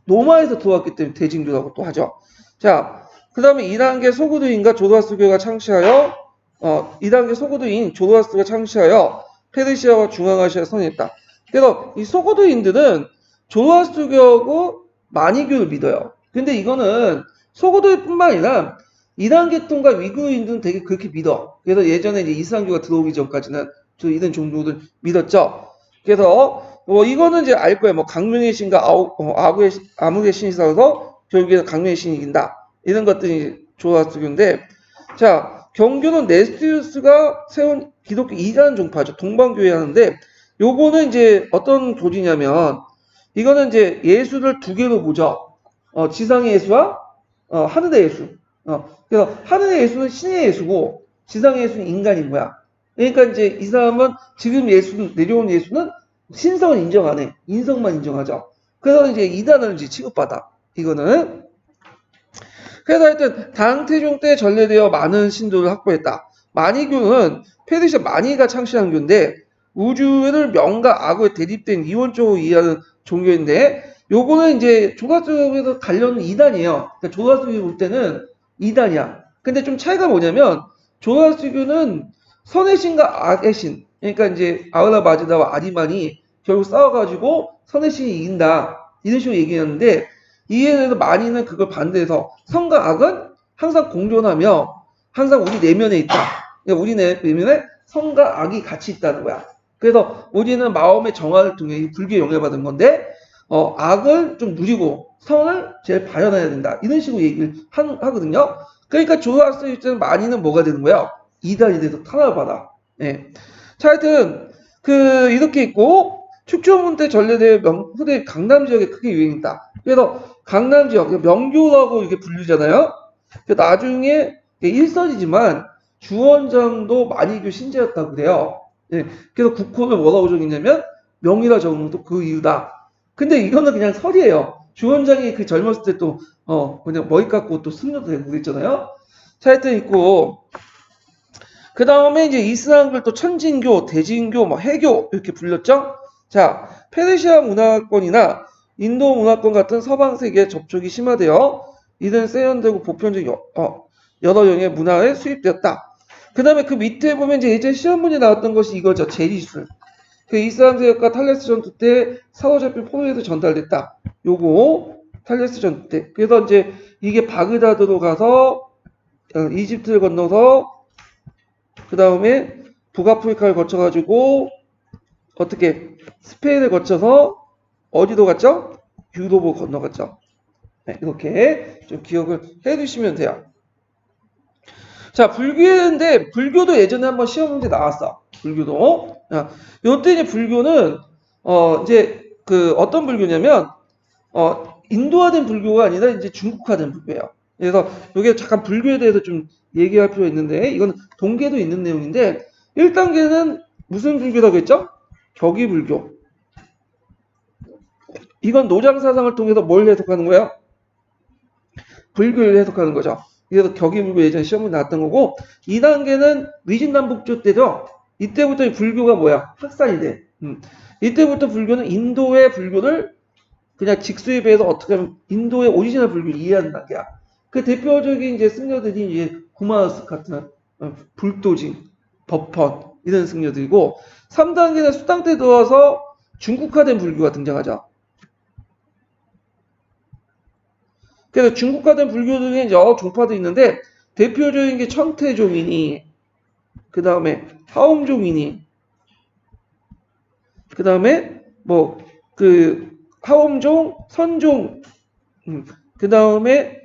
로마에서 들어왔기 때문에 대진교라고 또 하죠. 자, 그 다음에 2단계 소구도인과 조로아스교가 창시하여 2단계 소구도인 조로아스가 창시하여 페르시아와 중앙아시아에 선했다. 그래서 이 소구도인들은 조로아스교하고 마니교를 믿어요. 근데 이거는 소구도인뿐만 아니라 이단 계통과 위구인들은 되게 그렇게 믿어. 그래서 예전에 이제 이슬람교가 들어오기 전까지는 저 이런 종교들 믿었죠. 그래서 이거는 이제 알 거예요. 뭐 강릉의 신과 아무의 신이 싸워서 결국에는 강릉의 신이 이긴다. 이런 것들이 조라스교인데, 자 경교는 네스티우스가 세운 기독교 이단 종파죠. 동방교회 하는데 요거는 이제 어떤 교리냐면 이거는 이제 예수를 두 개로 보죠. 지상의 예수와 하늘의 예수. 그래서 하늘의 예수는 신의 예수고 지상의 예수는 인간인 거야. 그러니까 이제 이 사람은 지금 내려온 예수는 신성을 인정 안 해. 인성만 인정하죠. 그래서 이제 이단을 이제 취급받아. 이거는. 그래서 하여튼 당태종 때 전래되어 많은 신도를 확보했다. 마니교는 페르시아 마니가 창시한 교인데 우주를 명과 악을 대립된 이원적으로 이해하는 종교인데 요거는 이제 조가스에서 관련 이단이에요. 그러니까 조가스교 볼 때는 이단이야. 근데 좀 차이가 뭐냐면 조가스교는 선의 신과 악의 신, 그러니까 이제 아흐라 마즈다와 아리만이 결국 싸워가지고 선의 신이 이긴다 이런 식으로 얘기하는데 이에 대해서 마니는 그걸 반대해서 선과 악은 항상 공존하며 항상 우리 내면에 있다. 그러니까 우리 내면에 선과 악이 같이 있다는 거야. 그래서 우리는 마음의 정화를 통해 불교에 영향받은 건데 악을 좀 누리고 선을 제일 발현해야 된다. 이런 식으로 얘기를 하거든요. 그러니까 조사할 입장에서 마니는 뭐가 되는 거야? 이단이 돼서 탄압을 받아. 예. 자, 하여튼 이렇게 있고 축조문 때 전래대 후대 강남 지역에 크게 유행했다. 그래서 강남 지역 명교라고 이게 불리잖아요. 나중에 일선이지만 주원장도 마니교 신자였다고 그래요. 예. 그래서 국호를 뭐라고 적었냐면 명이라 적은 것도 그 이유다. 근데 이거는 그냥 설이에요. 주원장이 그 젊었을 때 또 그냥 머리 깎고 또 승려도 되고 그랬잖아요. 자, 하여튼 있고 그 다음에 이제 이슬람을 또 천진교, 대진교, 뭐 해교 이렇게 불렸죠. 자, 페르시아 문화권이나 인도 문화권 같은 서방 세계에 접촉이 심화되어 이는 세련되고 보편적 여러 영의 문화에 수입되었다. 그 다음에 그 밑에 보면 이제 예전 시험 문제 나왔던 것이 이거죠. 제리술. 그 이슬람 세력과 탈레스 전투 때 사로잡힌 포로에도 전달됐다. 요거 탈레스 전투 때. 그래서 이제 이게 바그다드로 가서 이집트를 건너서 그 다음에 북아프리카를 거쳐가지고 어떻게 스페인을 거쳐서 어디로 갔죠? 유럽으로 건너갔죠. 네, 이렇게 좀 기억을 해두시면 돼요. 자, 불교인데 불교도 예전에 한번 시험 문제 나왔어. 불교도. 요때 이제 불교는 이제 어떤 불교냐면 인도화된 불교가 아니라 이제 중국화된 불교예요. 그래서 이게 잠깐 불교에 대해서 좀 얘기할 필요가 있는데 이건 동계도 있는 내용인데 1단계는 무슨 불교라고 했죠? 격의불교. 이건 노장사상을 통해서 뭘 해석하는 거예요? 불교를 해석하는 거죠. 그래서 격의불교 예전에 시험에 나왔던 거고 2단계는 위진남북조 때죠. 이때부터 불교가 뭐야? 확산이 돼. 이때부터 불교는 인도의 불교를 그냥 직수입해서 어떻게 하면 인도의 오리지널 불교를 이해하는 단계야. 그 대표적인 이제 승려들이 이제 구마스 같은 불도진, 법헌 이런 승려들이고 3단계는 수당 때 들어와서 중국화된 불교가 등장하죠. 그래서 중국화된 불교 중에 이제 종파도 있는데 대표적인 게 천태종이니 그 다음에 하엄종이니 그 다음에 하엄종, 선종 그 다음에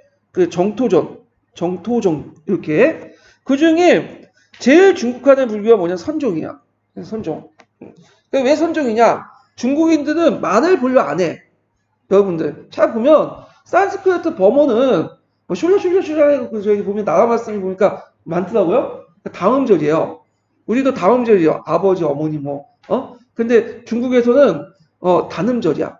정토종 이렇게 그 중에 제일 중국화된 불교가 뭐냐 선종이야. 선종. 왜 선종이냐? 중국인들은 말을 별로 안 해. 여러분들 잘 보면 산스크리트 범어는 뭐 슐라슐라슐라 저기 보면 나라 말씀이 보니까 많더라고요. 다음절이에요. 우리도 다음절이요. 아버지, 어머니 근데 중국에서는 단음절이야.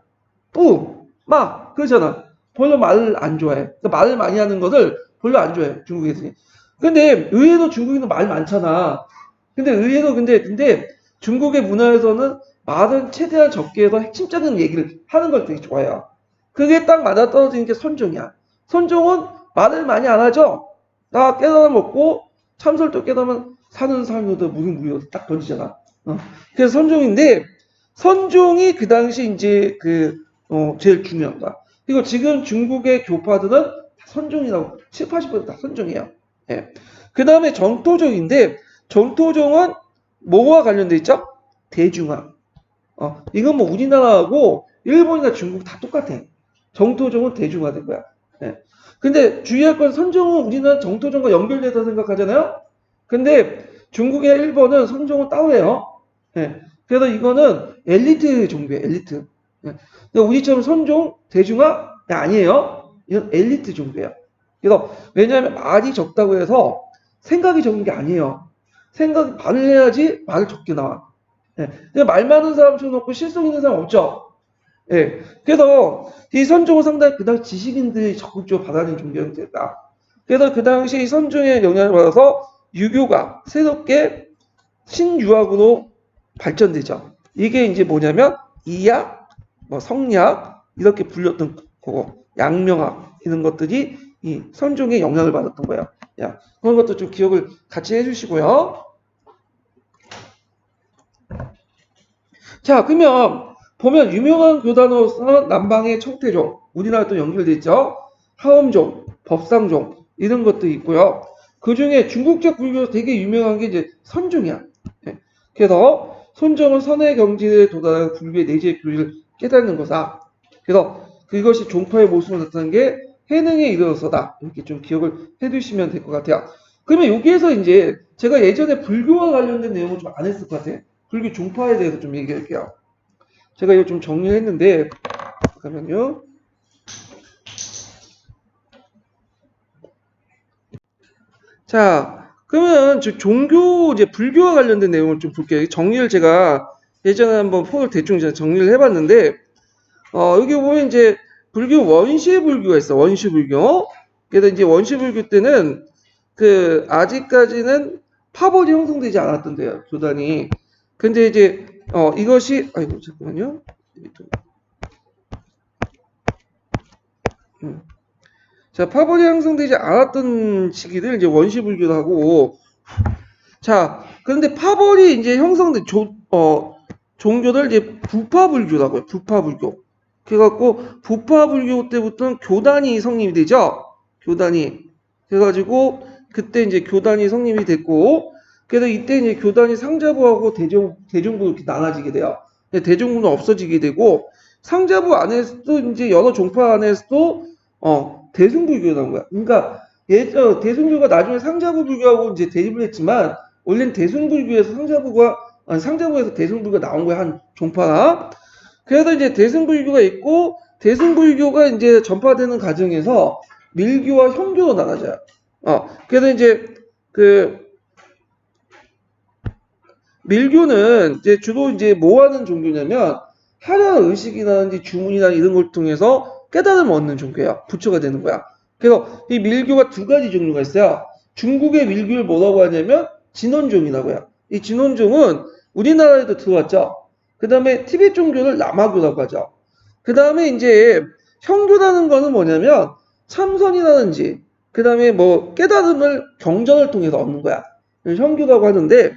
뿌, 마 그러잖아. 별로 말을 안 좋아해. 그러니까 말을 많이 하는 것을 별로 안 좋아해. 중국에서는. 근데 의외로 중국인은 말 많잖아. 근데 중국의 문화에서는 말은 최대한 적게 해서 핵심적인 얘기를 하는 걸 되게 좋아해요. 그게 딱 맞아떨어지는 게 선종이야. 선종은 말을 많이 안 하죠. 나 깨달아 먹고 참설도 깨달으면 사는 삶으로도 무등무이로 딱 던지잖아. 그래서 선종인데 선종이 그 당시 이제 제일 중요한 거야. 그리고 지금 중국의 교파들은 선종이라고 70, 80%다 선종이에요. 예. 그 다음에 정토종인데 정토종은 뭐와 관련돼 있죠? 대중화. 이건 뭐 우리나라하고 일본이나 중국 다 똑같아. 정토종은 대중화된 거야. 예. 근데 주의할 건 선종은 우리나라 정토종과 연결돼서 생각하잖아요. 근데 중국이나 일본은 선종은 따로예요. 예. 그래서 이거는 엘리트 종교예요. 엘리트. 예. 근데 우리처럼 선종, 대중화 아니에요. 이건 엘리트 종교예요. 그래서 왜냐하면 말이 적다고 해서 생각이 적은 게 아니에요. 생각이 말을 해야지 말을 적게 나와. 예. 근데 말 많은 사람 쳐놓고 실속 있는 사람 없죠. 예. 그래서 이 선종은 상당히 그 당시 지식인들이 적극적으로 받아들인 종교 형태다. 그래서 그 당시 이 선종의 영향을 받아서 유교가 새롭게 신유학으로 발전되죠. 이게 이제 뭐냐면 이학, 뭐 성리학 이렇게 불렸던 거고 양명학 이런 것들이 이 선종의 영향을 받았던 거예요. 야, 그런 것도 좀 기억을 같이 해주시고요. 자, 그러면 보면 유명한 교단으로서 남방의 청태종, 우리나라 또 연결돼 있죠. 하엄종, 법상종 이런 것도 있고요. 그 중에 중국적 불교에서 되게 유명한 게 이제 선종이야. 예. 그래서 선종은 선의 경지에 도달한 불교의 내재 교리를 깨닫는 거다. 그래서 그것이 종파의 모습으로 나타난 게 해능에 이르러서다. 이렇게 좀 기억을 해두시면 될 것 같아요. 그러면 여기에서 이제 제가 예전에 불교와 관련된 내용을 좀 안 했을 것 같아요. 불교 종파에 대해서 좀 얘기할게요. 제가 이거 좀 정리했는데, 잠깐만요. 자, 그러면 종교, 이제 불교와 관련된 내용을 좀 볼게요. 정리를 제가 예전에 한번 포를 대충 정리를 해봤는데, 여기 보면 이제 불교 원시 불교가 있어. 원시 불교. 그래서 이제 원시 불교 때는 아직까지는 파벌이 형성되지 않았던데요. 교단이. 근데 이제 이것이 아이고 잠깐만요. 자, 파벌이 형성되지 않았던 시기를 이제 원시 불교도 하고 자, 그런데 파벌이 이제 형성된 종교들 이제 부파불교라고요. 부파불교. 그래갖고 부파불교 때부터는 교단이 성립이 되죠. 교단이. 그래가지고 그때 이제 교단이 성립이 됐고 그래서 이때 이제 교단이 상자부하고 대종부 이렇게 나눠지게 돼요. 대종부는 없어지게 되고 상자부 안에서도 이제 여러 종파 안에서도 대승불교가 나온 거야. 그러니까 대승불교가 나중에 상자부 불교하고 이제 대립을 했지만 원래는 대승불교에서 상자부에서 대승불교가 나온 거야. 한 종파가. 그래서 이제 대승불교가 있고 대승불교가 이제 전파되는 과정에서 밀교와 현교로 나눠져요. 그래서 이제 밀교는 이제 주로 이제 뭐 하는 종교냐면 하려는 의식이라든지 주문이나 이런 걸 통해서 깨달음을 얻는 종교야. 부처가 되는 거야. 그래서 이 밀교가 두 가지 종류가 있어요. 중국의 밀교를 뭐라고 하냐면 진원종이라고 해요. 이 진원종은 우리나라에도 들어왔죠. 그 다음에 티베트 종교를 남화교라고 하죠. 그 다음에 이제 현교라는 거는 뭐냐면 참선이라든지 그 다음에 뭐 깨달음을 경전을 통해서 얻는 거야. 현교라고 하는데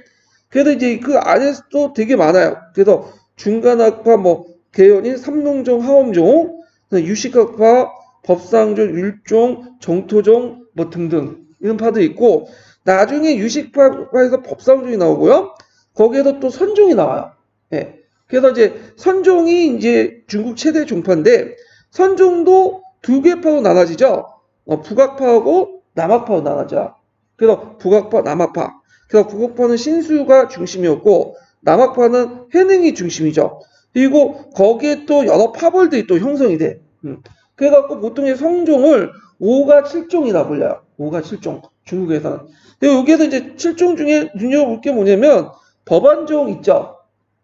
그래서 이제 그 안에서도 되게 많아요. 그래서 중간학파 뭐 계열인 삼롱종, 하엄종, 유식학파, 법상종, 율종, 정토종 뭐 등등 이런 파도 있고 나중에 유식파에서 법상종이 나오고요. 거기에서 또 선종이 나와요. 예. 그래서 이제 선종이 이제 중국 최대 종파인데 선종도 두 개파로 나눠지죠. 북학파하고 남학파로 나눠져. 그래서 북학파, 남학파. 그래서 북학파는 신수가 중심이었고 남학파는 해능이 중심이죠. 그리고 거기에 또 여러 파벌들이 또 형성이 돼. 그래갖고 보통 이 성종을 5가 7종이라 불려요. 5가 7종. 중국에서는. 근데 여기에서 이제 7종 중에 눈여볼 게 뭐냐면 법안종 있죠.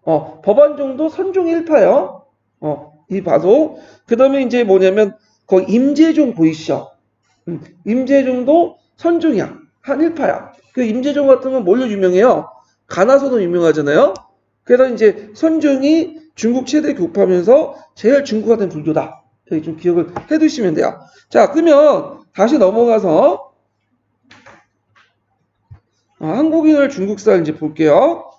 법안종도 선종 1파요. 이 봐도. 그 다음에 이제 뭐냐면 거기 임재종 보이시죠? 임재종도 선종이야. 한 1파야. 그 임재종 같은 건 뭘로 유명해요? 가나서도 유명하잖아요. 그래서 이제 선종이 중국 최대 교파면서 제일 중국 같은 불교다. 여기 좀 기억을 해두시면 돼요. 자, 그러면 다시 넘어가서 한국인을 중국사를 이제 볼게요.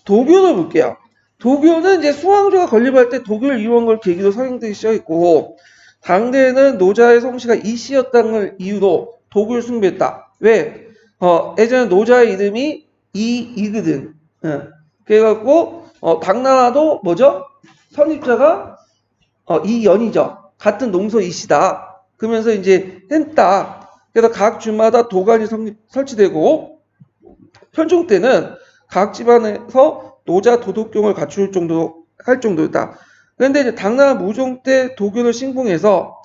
도교를 볼게요. 도교는 이제 수왕조가 건립할 때 도교를 이용한 걸 계기로 상행되기 시작했고 당대에는 노자의 성씨가 이씨였다는 걸 이유로 도교를 숭배했다. 왜? 예전에 노자의 이름이 이거든. 그래갖고 당나라도 뭐죠? 선입자가 이연이죠. 같은 농서 이시다. 그러면서 이제 했다. 그래서 각 주마다 도관이 설치되고 현종 때는 각 집안에서 노자 도덕경을 갖출 정도 할 정도였다. 그런데 이제 당나라 무종 때 도교를 신봉해서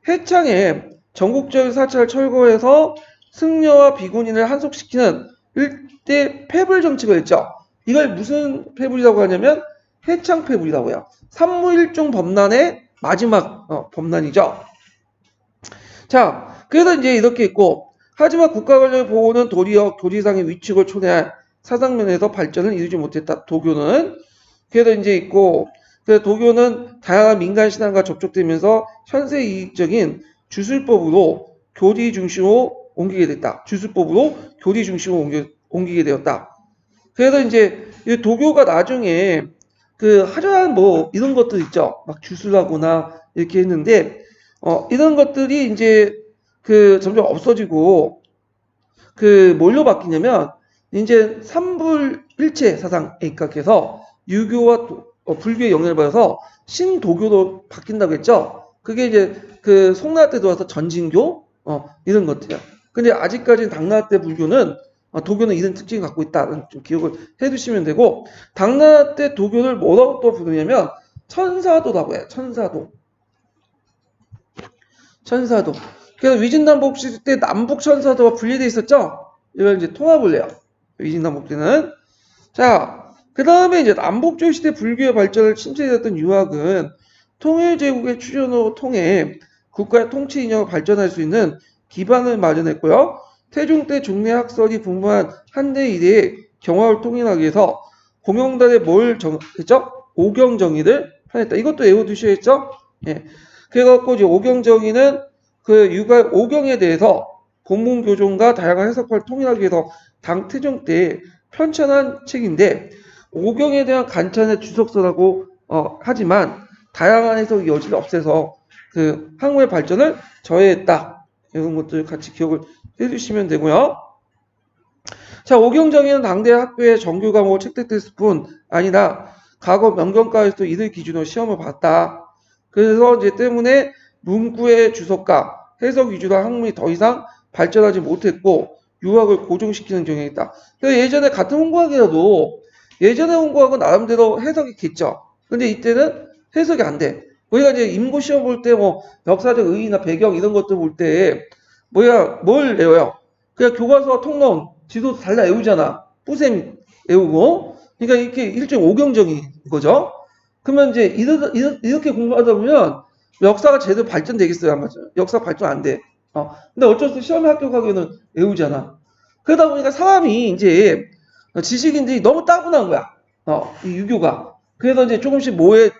해창에 전국적인 사찰을 철거해서 승려와 비군인을 한속시키는 일대 패불 정책을 했죠. 이걸 무슨 패불이라고 하냐면 해창 패불이라고 해요. 삼무일종 범난의 마지막 범난이죠. 자, 그래서 이제 이렇게 있고, 하지만 국가 권력의 보호는 도리어 교리상의 위축을 초래할 사상면에서 발전을 이루지 못했다. 도교는. 그래서 이제 있고, 그래서 도교는 다양한 민간 신앙과 접촉되면서 현세 이익적인 주술법으로 교리 중심으로 옮기게 됐다. 주술법으로 교리 중심으로 옮기게 되었다. 그래서 이제 이 도교가 나중에 그 화려한 뭐 이런 것들 있죠. 막 주술하거나 이렇게 했는데 이런 것들이 이제 그 점점 없어지고 그 뭘로 바뀌냐면 이제 삼불일체 사상에 입각해서 유교와 불교의 영향을 받아서 신도교로 바뀐다고 했죠. 그게 이제 그 송나라 때 들어와서 전진교 이런 것들이야. 근데 아직까지는 당나라 때 불교는 도교는 이런 특징을 갖고 있다는 좀 기억을 해두시면 되고 당나라 때 도교를 뭐라고 또 부르냐면 천사도라고 해요. 천사도. 천사도. 그래서 위진남복 시대 때 남북 천사도가 분리되어 있었죠. 이걸 이제 통합을 해요. 위진남복 때는. 자, 그 다음에 이제 남북조 시대 불교의 발전을 침체되었던 유학은 통일제국의 출현으로 통해 국가의 통치 이념을 발전할 수 있는 기반을 마련했고요. 태종 때 종래 학설이 분분한 한대 이래의 경화를 통일하기 위해서 공영단에 뭘 정했죠? 오경정의를 편했다. 이것도 외워두셔야겠죠? 예. 그래갖고 이제 오경정의는 그 육아 오경에 대해서 공문교종과 다양한 해석을 통일하기 위해서 당 태종 때 편찬한 책인데 오경에 대한 간찬의 주석서라고 하지만 다양한 해석 여지를 없애서 그 학문의 발전을 저해했다. 이런 것들 같이 기억을 해주시면 되고요. 자, 오경정의는 당대 학교의 정규 과목을 채택됐을 뿐 아니라 과거 명경과에서도 이들 기준으로 시험을 봤다. 그래서 이제 때문에 문구의 주석과 해석 위주로 학문이 더 이상 발전하지 못했고 유학을 고정시키는 경향이 있다. 그래서 예전에 같은 홍보학이라도 예전에 홍보학은 나름대로 해석이 겠죠. 근데 이때는 해석이 안 돼. 우리가 이제 임고 시험 볼 때 뭐 역사적 의의나 배경 이런 것들 볼 때 뭘 외워요? 그냥 교과서와 통론, 지도 달라 외우잖아. 뿌셈 외우고. 그러니까 이렇게 일종 오경정인 거죠. 그러면 이제 이렇게 공부하다 보면 역사가 제대로 발전되겠어요? 안 맞아요? 역사 발전 안 돼. 근데 어쩔 수 없이 시험에 합격하기에는 외우잖아. 그러다 보니까 사람이 이제 지식인들이 너무 따분한 거야. 이 유교가. 그래서 이제 조금씩 뭐에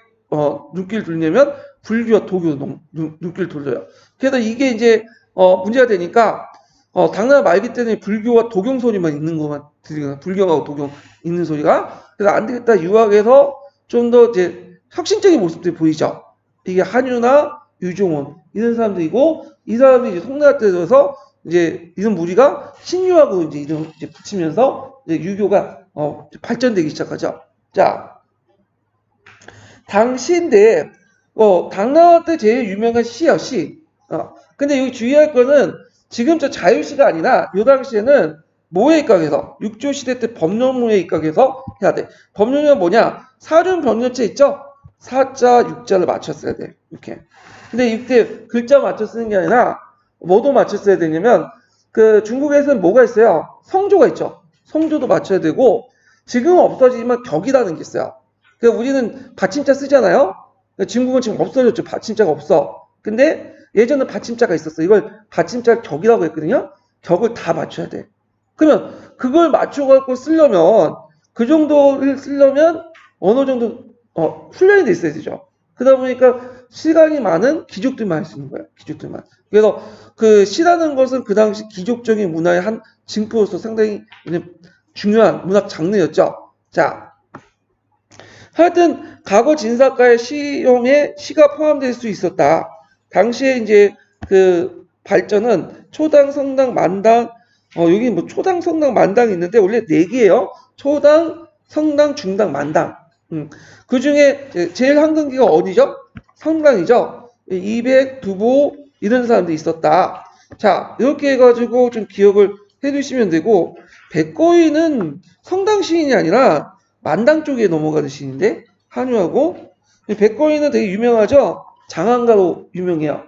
눈길 돌리냐면 불교와 도교 눈길 돌려요. 그래서 이게 이제 문제가 되니까 당나라 말기 때는 불교와 도경 소리만 있는 것만 들리거나 불경하고 도경 있는 소리가 그래서 안 되겠다 유학에서 좀 더 이제 혁신적인 모습들이 보이죠. 이게 한유나 유종원 이런 사람들이고 이 사람이 이제 송나라 때 들어서 이제 이런 무리가 신유하고 이제 이름 이제 붙이면서 이제 유교가 발전되기 시작하죠. 자, 당시인데 당나라 때 제일 유명한 시야 시. 근데 여기 주의할 거는 지금 저 자유시가 아니라 이 당시에는 뭐에 입각해서 육조 시대 때 법률문에 입각해서 해야 돼. 법률문은 뭐냐? 사륜 법률체 있죠? 사자 육자를 맞췄어야 돼. 이렇게. 근데 이때 글자 맞춰 쓰는 게 아니라 뭐도 맞춰 써야 되냐면 그 중국에서는 뭐가 있어요? 성조가 있죠. 성조도 맞춰야 되고 지금은 없어지지만 격이라는 게 있어요. 그러니까 우리는 받침자 쓰잖아요. 중국은 지금 없어졌죠. 받침자가 없어. 근데 예전에 받침자가 있었어. 이걸 받침자 격이라고 했거든요. 격을 다 맞춰야 돼. 그러면 그걸 맞춰갖고 쓰려면 그 정도를 쓰려면 어느 정도 훈련이 돼 있어야 되죠. 그러다 보니까 시간이 많은 귀족들만 할 수 있는 거예요. 귀족들만. 그래서 그 시라는 것은 그 당시 귀족적인 문화의 한 징표로서 상당히 중요한 문학 장르였죠. 자, 하여튼 과거 진사가의 시험에 시가 포함될 수 있었다. 당시에 이제 그 발전은 초당, 성당, 만당, 여기 뭐 초당, 성당, 만당이 있는데 원래 4개예요. 초당, 성당, 중당, 만당. 그 중에 제일 황금기가 어디죠? 성당이죠. 200, 두보 이런 사람들이 있었다. 자, 이렇게 해가지고 좀 기억을 해두시면 되고, 백거인은 성당 시인이 아니라 만당 쪽에 넘어가는 시인인데, 한유하고, 백거인은 되게 유명하죠? 장안가로 유명해요.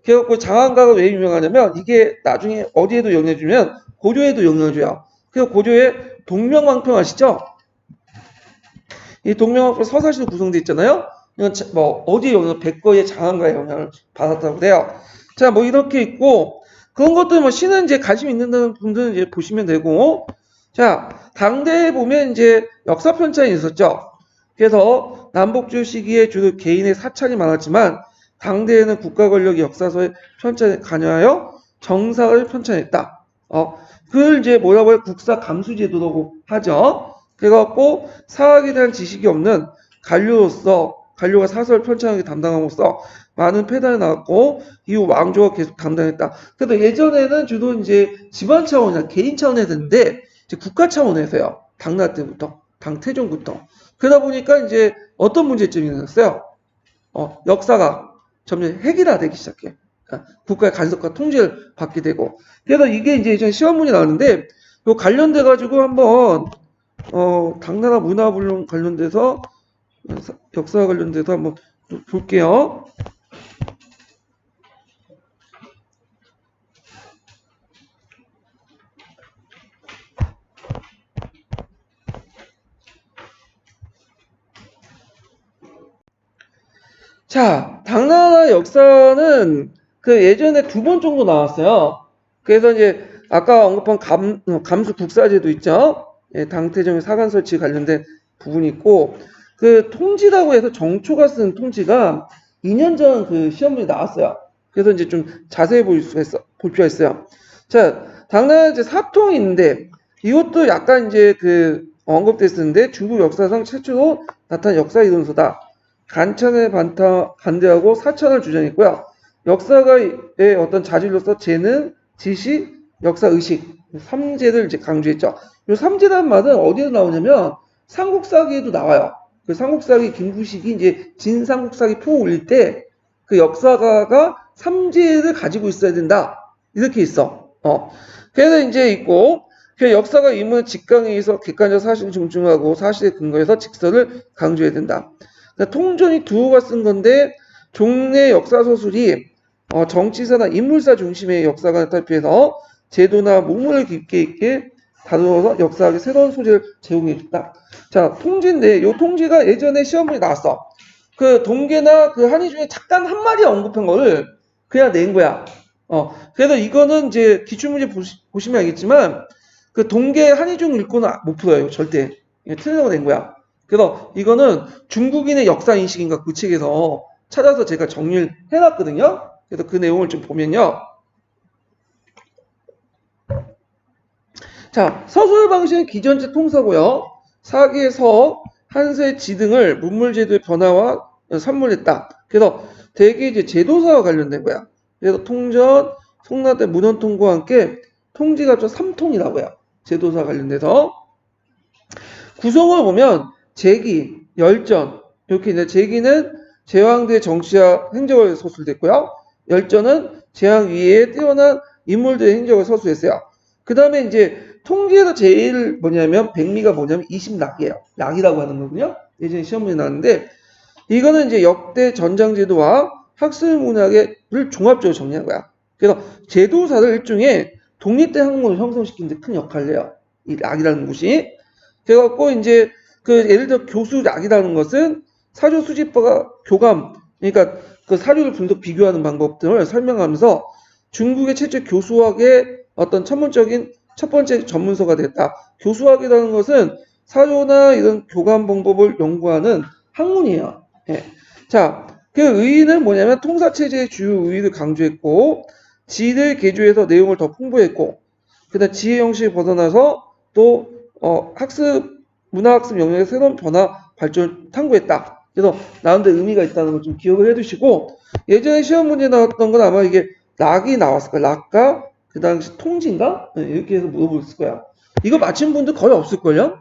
그래갖고 장안가가 왜 유명하냐면, 이게 나중에 어디에도 영향을 주면, 고려에도 영향을 줘요. 그래서 고려에 동명왕평 아시죠? 이 동명왕평 서사시로 구성되어 있잖아요? 이건 뭐, 어디에 영향을, 백거의 장안가의 영향을 받았다고 그래요. 자, 뭐 이렇게 있고, 그런 것들 뭐 시는 이제 관심 있는 분들은 이제 보시면 되고, 자, 당대에 보면 이제 역사 편찬이 있었죠. 그래서 남북주 시기에 주로 개인의 사찰이 많았지만, 당대에는 국가 권력이 역사서의 편찬에 관여하여 정사를 편찬했다. 그걸 이제 뭐라고 해요? 국사 감수제도라고 하죠. 그래갖고 사학에 대한 지식이 없는 관료가 사설 편찬하기 담당함으로써 많은 폐단이 나왔고 이후 왕조가 계속 담당했다. 그래도 예전에는 주로 이제 집안 차원이나 개인 차원에서 했는데 이제 국가 차원에서요. 당나라 때부터, 당태종부터. 그러다 보니까 이제 어떤 문제점이 생겼어요? 역사가 점점 획일화되기 시작해. 그러니까 국가의 간섭과 통제를 받게 되고. 그래서 이게 이제 예전에 시험문이 나왔는데 요 관련돼 가지고 한번 당나라 문화불론 관련돼서 역사와 관련돼서 한번 볼게요. 자, 당나라 역사는 그 예전에 2번 정도 나왔어요. 그래서 이제 아까 언급한 감수 국사제도 있죠. 예, 당태종의 사관 설치 관련된 부분이 있고 그 통지라고 해서 정초가 쓴 통지가 2년 전 그 시험문이 나왔어요. 그래서 이제 좀 자세히 볼 필요가 있어요. 자, 당나라 이제 사통이 있는데 이것도 약간 이제 그 언급됐었는데 중국 역사상 최초로 나타난 역사 이론서다. 간천을 반대하고 사천을 주장했고요. 역사가의 어떤 자질로서 재능, 지식, 역사 의식 3제를 이제 강조했죠. 이 3제라는 말은 어디에 나오냐면 삼국사기에도 나와요. 그 삼국사기 김구식이 이제 진삼국사기 표 올릴 때 그 역사가가 3제를 가지고 있어야 된다. 이렇게 있어. 그래서 이제 있고 그 역사가 인물의 직강에 의해서 객관적 사실을 존중하고 사실에 근거해서 직설을 강조해야 된다. 그러니까 통전이 두호가 쓴 건데 종래 역사 소설이 정치사나 인물사 중심의 역사관을 탈피해서 제도나 문물을 깊게 있게 다루어서 역사학의 새로운 소재를 제공해줬다. 자, 통지인데 이 통지가 예전에 시험문에 나왔어. 그 동계나 그 한의 중에 잠깐 한 마디 언급한 거를 그냥 낸 거야. 그래서 이거는 이제 기출문제 보시면 알겠지만 그 동계 한의중 읽고는 못 풀어요. 절대. 틀리다고 낸 거야. 그래서 이거는 중국인의 역사 인식인가 그 책에서 찾아서 제가 정리를 해놨거든요. 그래서 그 내용을 좀 보면요. 자, 서술 방식은 기전제 통사고요. 사기의 서, 한세의 지 등을 문물제도의 변화와 산물했다. 그래서 대개 이제 제도사와 관련된 거야. 그래서 통전, 송나대 문헌통과 함께 통지가 합쳐 3통이라고 해요. 제도사 관련돼서. 구성을 보면 제기, 열전 이렇게 있는데 제기는 제왕대 정치와 행적을 서술됐고요. 열전은 제왕 위에 뛰어난 인물들의 행적을 서술했어요. 그 다음에 이제 통계에서 제일 뭐냐면 백미가 뭐냐면 20락이에요. 락이라고 하는 거군요. 예전에 시험문에 나왔는데 이거는 이제 역대 전장제도와 학술 문학을 종합적으로 정리한 거야. 그래서 제도사를 일종의 독립된 학문을 형성시키는 데 큰 역할을 해요. 이 락이라는 곳이. 그래갖고 이제 그 예를 들어 교수락이라는 것은 사료 수집과 교감, 그러니까 그 사료를 분석 비교하는 방법들을 설명하면서 중국의 최초 교수학의 어떤 천문적인 첫 번째 전문서가 됐다. 교수학이라는 것은 사료나 이런 교감 방법을 연구하는 학문이에요. 예. 자, 그 의의는 뭐냐면 통사체제의 주요 의의를 강조했고 지를 개조해서 내용을 더 풍부했고 그다음 지혜 형식을 벗어나서 또 학습 문화학습 영역의 새로운 변화 발전을 탐구했다. 그래서 나오는데 의미가 있다는 걸 좀 기억을 해두시고 예전에 시험 문제 나왔던 건 아마 이게 락이 나왔을 거예요. 락과 그 당시 통지인가? 네, 이렇게 해서 물어봤을 거야. 이거 맞힌 분들 거의 없을걸요?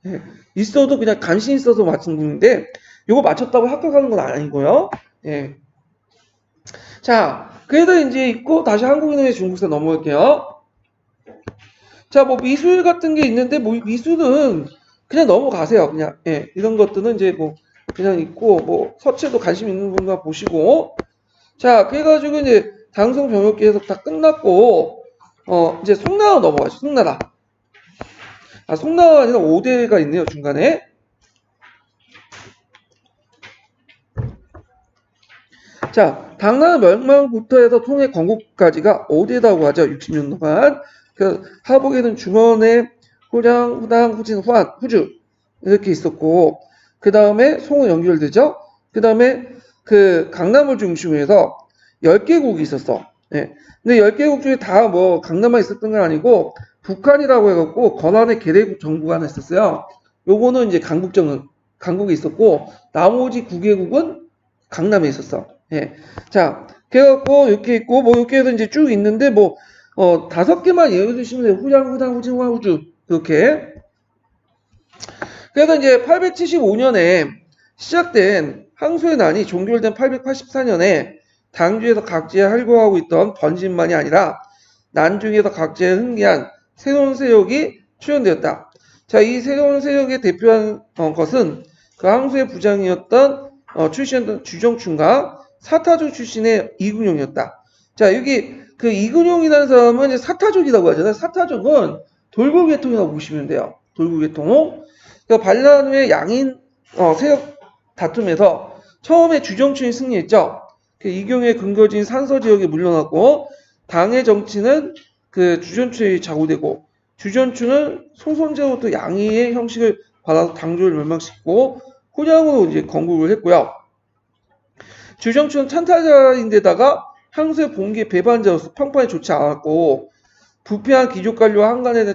네, 있어도 그냥 관심 있어서 맞힌 분인데 이거 맞췄다고 합격하는 건 아니고요. 예. 자, 그래도 이제 있고 다시 한국인의 중국사 넘어갈게요. 자, 뭐 미술 같은 게 있는데 뭐 미술은 그냥 넘어가세요. 그냥 예, 이런 것들은 이제 뭐 그냥 있고 뭐 서체도 관심 있는 분과 보시고 자, 그래가지고 이제 장성 병역기 해석 다 끝났고 이제 송나라 넘어가죠. 송나라. 아, 송나라가 아니라 5대가 있네요. 중간에. 자, 당나라 멸망부터 해서 통일 건국까지가 5대라고 하죠. 60년 동안. 그 하복에는 중원에 후량, 후당, 후진, 후한, 후주 이렇게 있었고 그 다음에 송은 연결되죠. 그 다음에 그 강남을 중심으로 해서 10개국이 있었어. 예. 근데 10개국 중에 다 뭐 강남만 있었던 건 아니고 북한이라고 해갖고 건안의 계례국 정부가 하나 있었어요. 요거는 이제 강국이 있었고 나머지 9개국은 강남에 있었어. 예. 자, 그래갖고 이렇게 있고 뭐 이렇게 해서 이제 쭉 있는데 뭐 5개만 예를 드시면 돼요. 후장, 후당, 후진, 후한, 후주 이렇게. 그래서 이제 875년에 시작된 항소의 난이 종결된 884년에 당주에서 각지에 활보하고 있던 번진만이 아니라 난중에서 각지에 흥기한 새로운 세력이 출현되었다. 자, 이 새로운 세력의 대표한 것은 그 항소의 부장이었던 출신이었던 주정춘과 사타족 출신의 이근용이었다. 자, 여기 그 이근용이라는 사람은 이제 사타족이라고 하잖아요. 사타족은 돌고계통이라고 보시면 돼요. 돌고계통. 그 반란 후에 양인 세력 다툼에서 처음에 주정춘이 승리했죠. 그 이경의 근거지인 산서 지역에 물러났고 당의 정치는 그 주전추에 좌우되고 주전추는 소선제로부터 양의의 형식을 받아서 당조를 멸망시키고 호량으로 이제 건국을 했고요. 주정추는 찬탈자인데다가 향수의 봉기의 배반자로서 평판이 좋지 않았고 부패한 귀족 관료와 한간에 대한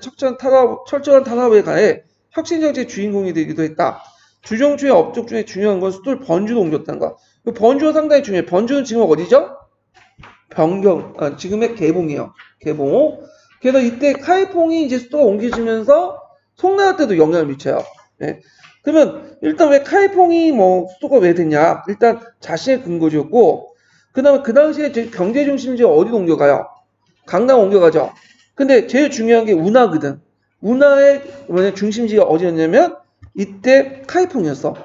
철저한 탄압에 가해 혁신정치의 주인공이 되기도 했다. 주정추의 업적 중에 중요한 건 수도를 번주로 옮겼다는 거. 번주가 상당히 중요해요. 번주는 지금 어디죠? 지금의 개봉이에요. 개봉. 그래서 이때 카이퐁이 이제 수도가 옮겨지면서 송나라 때도 영향을 미쳐요. 네. 그러면 일단 왜 카이퐁이 뭐 수도가 왜 됐냐? 일단 자신의 근거지였고, 그다음에 그 당시에 경제 중심지 어디로 옮겨가요? 강남 옮겨가죠. 근데 제일 중요한 게 운하거든. 운하의 뭐냐 중심지가 어디였냐면 이때 카이퐁이었어.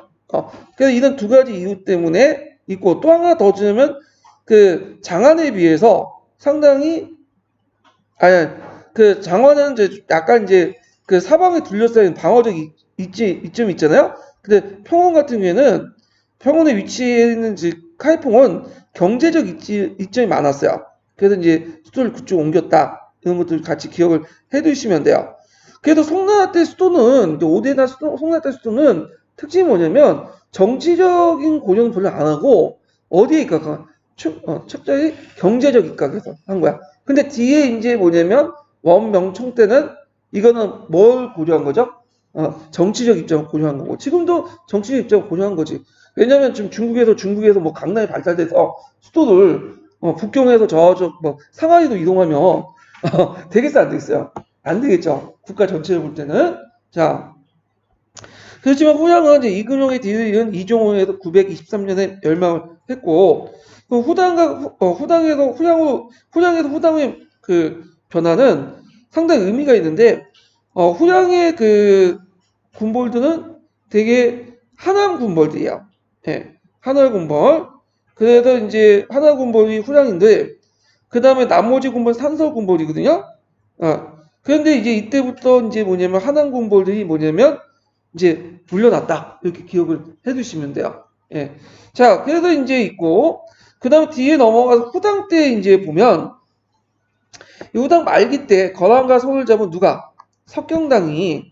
그래서 이런 두 가지 이유 때문에 있고 또 하나 더 주면 그 장안에 비해서 상당히 아니 그 장안은 이제 약간 이제 그 사방에 둘러싸인 방어적 이점이 있잖아요. 근데 평원 같은 경우에는 평원에 위치해 있는 카이퐁은 경제적 이점이 많았어요. 그래서 이제 수도를 그쪽 옮겼다. 이런 것들 같이 기억을 해 두시면 돼요. 그래도 송나라 때 수도는 5대나 송나라 때 수도는 특징이 뭐냐면 정치적인 고려는 별로 안 하고 어디에 입각한 척자의 경제적 입각에서 한 거야. 근데 뒤에 이제 뭐냐면 원명청 때는 이거는 뭘 고려한 거죠? 정치적 입장을 고려한 거고 지금도 정치적 입장을 고려한 거지. 왜냐면 지금 중국에서 뭐 강남이 발달돼서 수도를 북경에서 저쪽 뭐 상하이도 이동하면 되겠어 안 되겠어요? 안 되겠죠. 국가 전체를 볼 때는. 자, 그렇지만 후양은 이제 이근용의 뒤를 이은 이종호에서 923년에 멸망을 했고 그 후양에서 후당의 그 변화는 상당히 의미가 있는데 후양의 그 군벌들은 되게 하남 군벌들이에요. 예, 하남 군벌. 그래서 이제 하남 군벌이 후양인데 그 다음에 나머지 군벌 산서 군벌이거든요. 그런데 이제 이때부터 이제 뭐냐면 하남 군벌들이 뭐냐면 이제 물려났다 이렇게 기억을 해두시면 돼요. 예. 자, 그래서 이제 있고 그 다음에 뒤에 넘어가서 후당 때 이제 보면 이 후당 말기 때 거란과 손을 잡은 누가 석경당이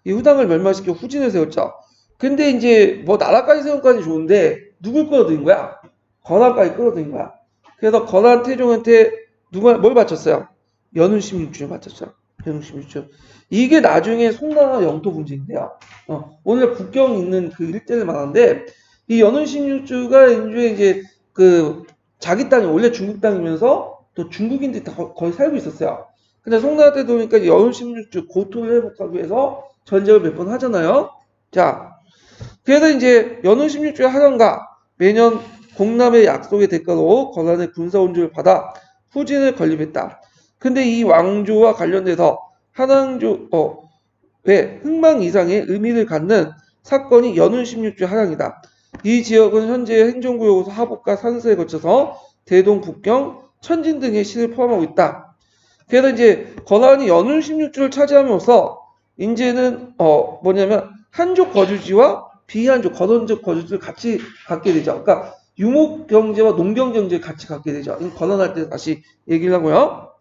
이 후당을 멸망시켜 후진을 세웠죠. 근데 이제 뭐 나라까지 세운까지 좋은데 누굴 끌어들인 거야? 거란까지 끌어들인 거야. 그래서 거란 태종한테 누가 뭘 바쳤어요? 연운 16주를 바쳤죠. 연운 16주. 이게 나중에 송나라 영토 분쟁인데요. 오늘 북경 있는 그 일대를 말하는데 이 연운 16주가 이제 그 자기 땅이 원래 중국 땅이면서 또 중국인들이 다 거의 살고 있었어요. 근데 송나라 때 보니까 연후 16주 고토를 회복하기 위해서 전쟁을 몇 번 하잖아요. 자, 그래서 이제 연후 16주에 하던가 매년 공남의 약속의 대가로 거란의 군사 온주를 받아 후진을 건립했다. 근데 이 왕조와 관련돼서 한왕조 의 흥망 이상의 의미를 갖는 사건이 연운 16주 하랑이다. 이 지역은 현재 행정구역으로서 하북과 산서에 거쳐서 대동, 북경, 천진 등의 시를 포함하고 있다. 그래서 이제 거란이 연운 16주를 차지함으로써 이제는 뭐냐면 한족 거주지와 비한족 거란족 거주지를 같이 갖게 되죠. 그러니까 유목 경제와 농경 경제를 같이 갖게 되죠. 거란할 때 다시 얘기를 하고요.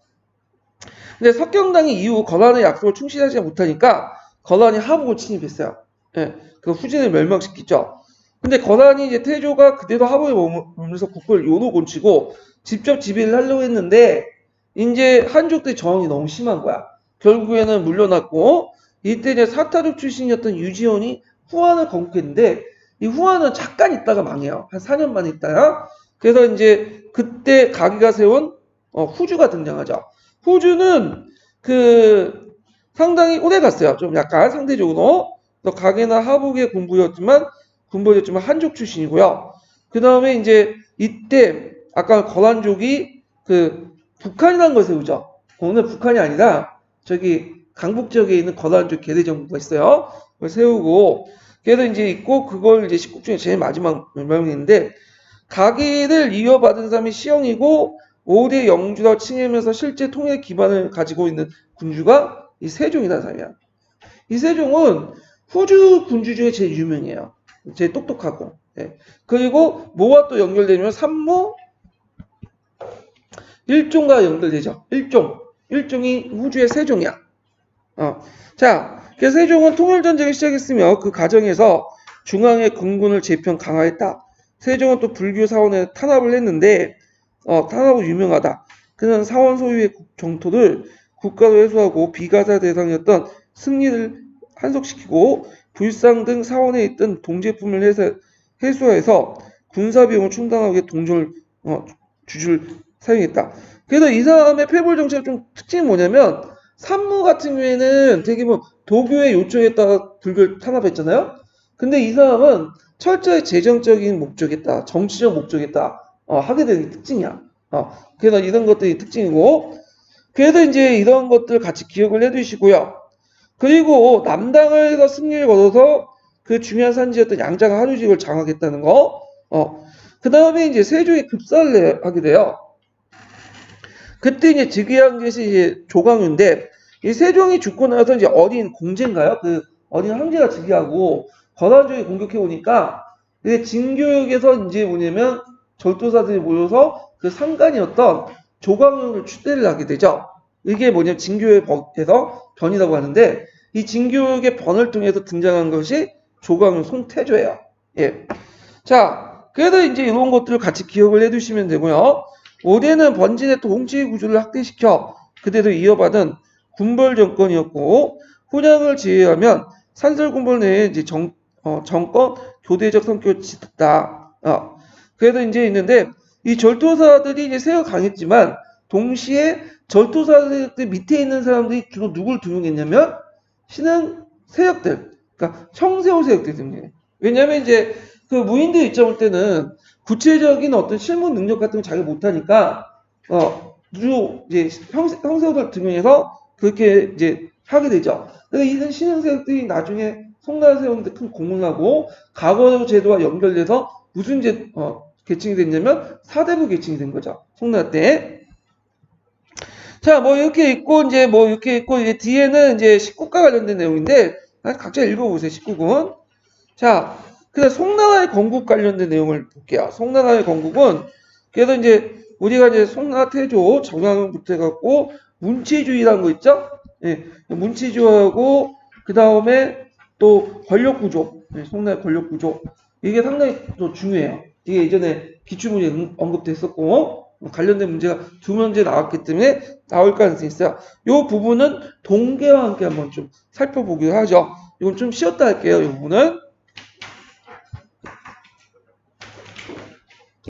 근데 석경당이 이후 거란의 약속을 충실하지 못하니까 거란이 하북을 침입했어요. 예, 그 후진을 멸망시키죠. 근데 거란이 이제 태조가 그대로 하북에 머물면서 국부를 요로 곤치고 직접 지배를 하려고 했는데 이제 한족들의 저항이 너무 심한 거야. 결국에는 물러났고 이때 이제 사타족 출신이었던 유지원이 후한을 건국했는데 이 후한은 잠깐 있다가 망해요. 한 4년 만에 있다가. 그래서 이제 그때 가기가 세운 후주가 등장하죠. 호주는 그 상당히 오래 갔어요. 좀 약간 상대적으로 가게나 하북의 군부였지만 한족 출신이고요. 그 다음에 이제 이때 아까 거란족이 그 북한이라는 걸 세우죠. 오늘 북한이 아니라 저기 강북 지역에 있는 거란족 계대 정부가 있어요. 그걸 세우고 그래서 이제 있고 그걸 이제 19 중에 제일 마지막 명령인데 가계를 이어받은 사람이 시영이고 5대 영주라 칭하면서 실제 통일 기반을 가지고 있는 군주가 이 세종이라는 사람이야. 이 세종은 후주 군주 중에 제일 유명해요. 제일 똑똑하고. 예. 그리고 뭐와 또 연결되냐면 산모 일종과 연결되죠. 일종이 후주의 세종이야. 자, 그래서 세종은 통일전쟁을 시작했으며 그 과정에서 중앙의 군군을 재편 강화했다. 세종은 또 불교 사원에 탄압을 했는데 탄압으로 유명하다. 그는 사원 소유의 정토를 국가로 회수하고 비가사 대상이었던 승리를 한속시키고 불상 등 사원에 있던 동제품을 회수해서 군사비용을 충당하기 위해 동전을 주줄 사용했다. 그래서 이 사람의 패불 정책의 좀 특징이 뭐냐면 산무 같은 경우에는 되게 뭐 도교의 요청에 따라 불교를 탄압했잖아요. 근데 이 사람은 철저히 재정적인 목적에 따라 정치적 목적에 따라 하게 되는 게 특징이야. 그래서 이런 것들이 특징이고 그래서 이제 이런 것들 같이 기억을 해두시고요. 그리고 남당을 해서 승리를 거둬서 그 중요한 산지였던 양자가 하류직을 장악했다는 거. 그 다음에 이제 세종이 급사를 하게 돼요. 그때 이제 즉위한 것이 이제 조광유인데 이 세종이 죽고 나서 이제 어린 공제인가요? 그 어린 황제가 즉위하고 거란족이 공격해 오니까 이게 진교육에서 이제 뭐냐면 절도사들이 모여서 그 상관이었던 조광유를 추대를 하게 되죠. 이게 뭐냐면 진교육에서 변이라고 하는데 이 진교육의 변을 통해서 등장한 것이 조광유 송태조예요. 예. 자, 그래서 이제 이런 것들을 같이 기억을 해두시면 되고요. 5대는 번진의 또 홍치 구조를 확대시켜 그대로 이어받은 군벌 정권이었고 훈양을 제외하면 산설 군벌 내에 이제 정권 교대적 성격을 짙었다. 그래도 이제 있는데 이 절도사들이 이제 세가 강했지만 동시에 절도사들 밑에 있는 사람들이 주로 누굴 두명했냐면 신흥 세력들, 그러니까 청세호 세력들 때문에. 왜냐하면 이제 그 무인들 입장 때는 구체적인 어떤 실무 능력 같은 걸 자기가 못하니까 주로 이제 형세호들 등에서 그렇게 이제 하게 되죠. 그래서 이런 신흥 세력들이 나중에 송나라 세우는데 큰 공을 하고 과거 제도와 연결돼서 무슨 계층이 됐냐면 사대부 계층이 된 거죠. 송나라 때. 자, 뭐 이렇게 있고 이제 뒤에는 이제 19과 관련된 내용인데 각자 읽어보세요. 19군. 자, 그래서 송나라의 건국 관련된 내용을 볼게요. 송나라의 건국은 그래서 이제 우리가 이제 송나라 태조 정왕부터 해갖고 문치주의라는 거 있죠? 예, 문치주의하고 그 다음에 또 권력구조, 송나라의 권력구조 이게 상당히 또 중요해요. 이게 예전에 기출문제에 언급됐었고 관련된 문제가 두 문제 나왔기 때문에 나올 가능성이 있어요. 이 부분은 동계와 함께 한번 좀 살펴보기로 하죠. 이건 좀 쉬었다 할게요. 이 부분은.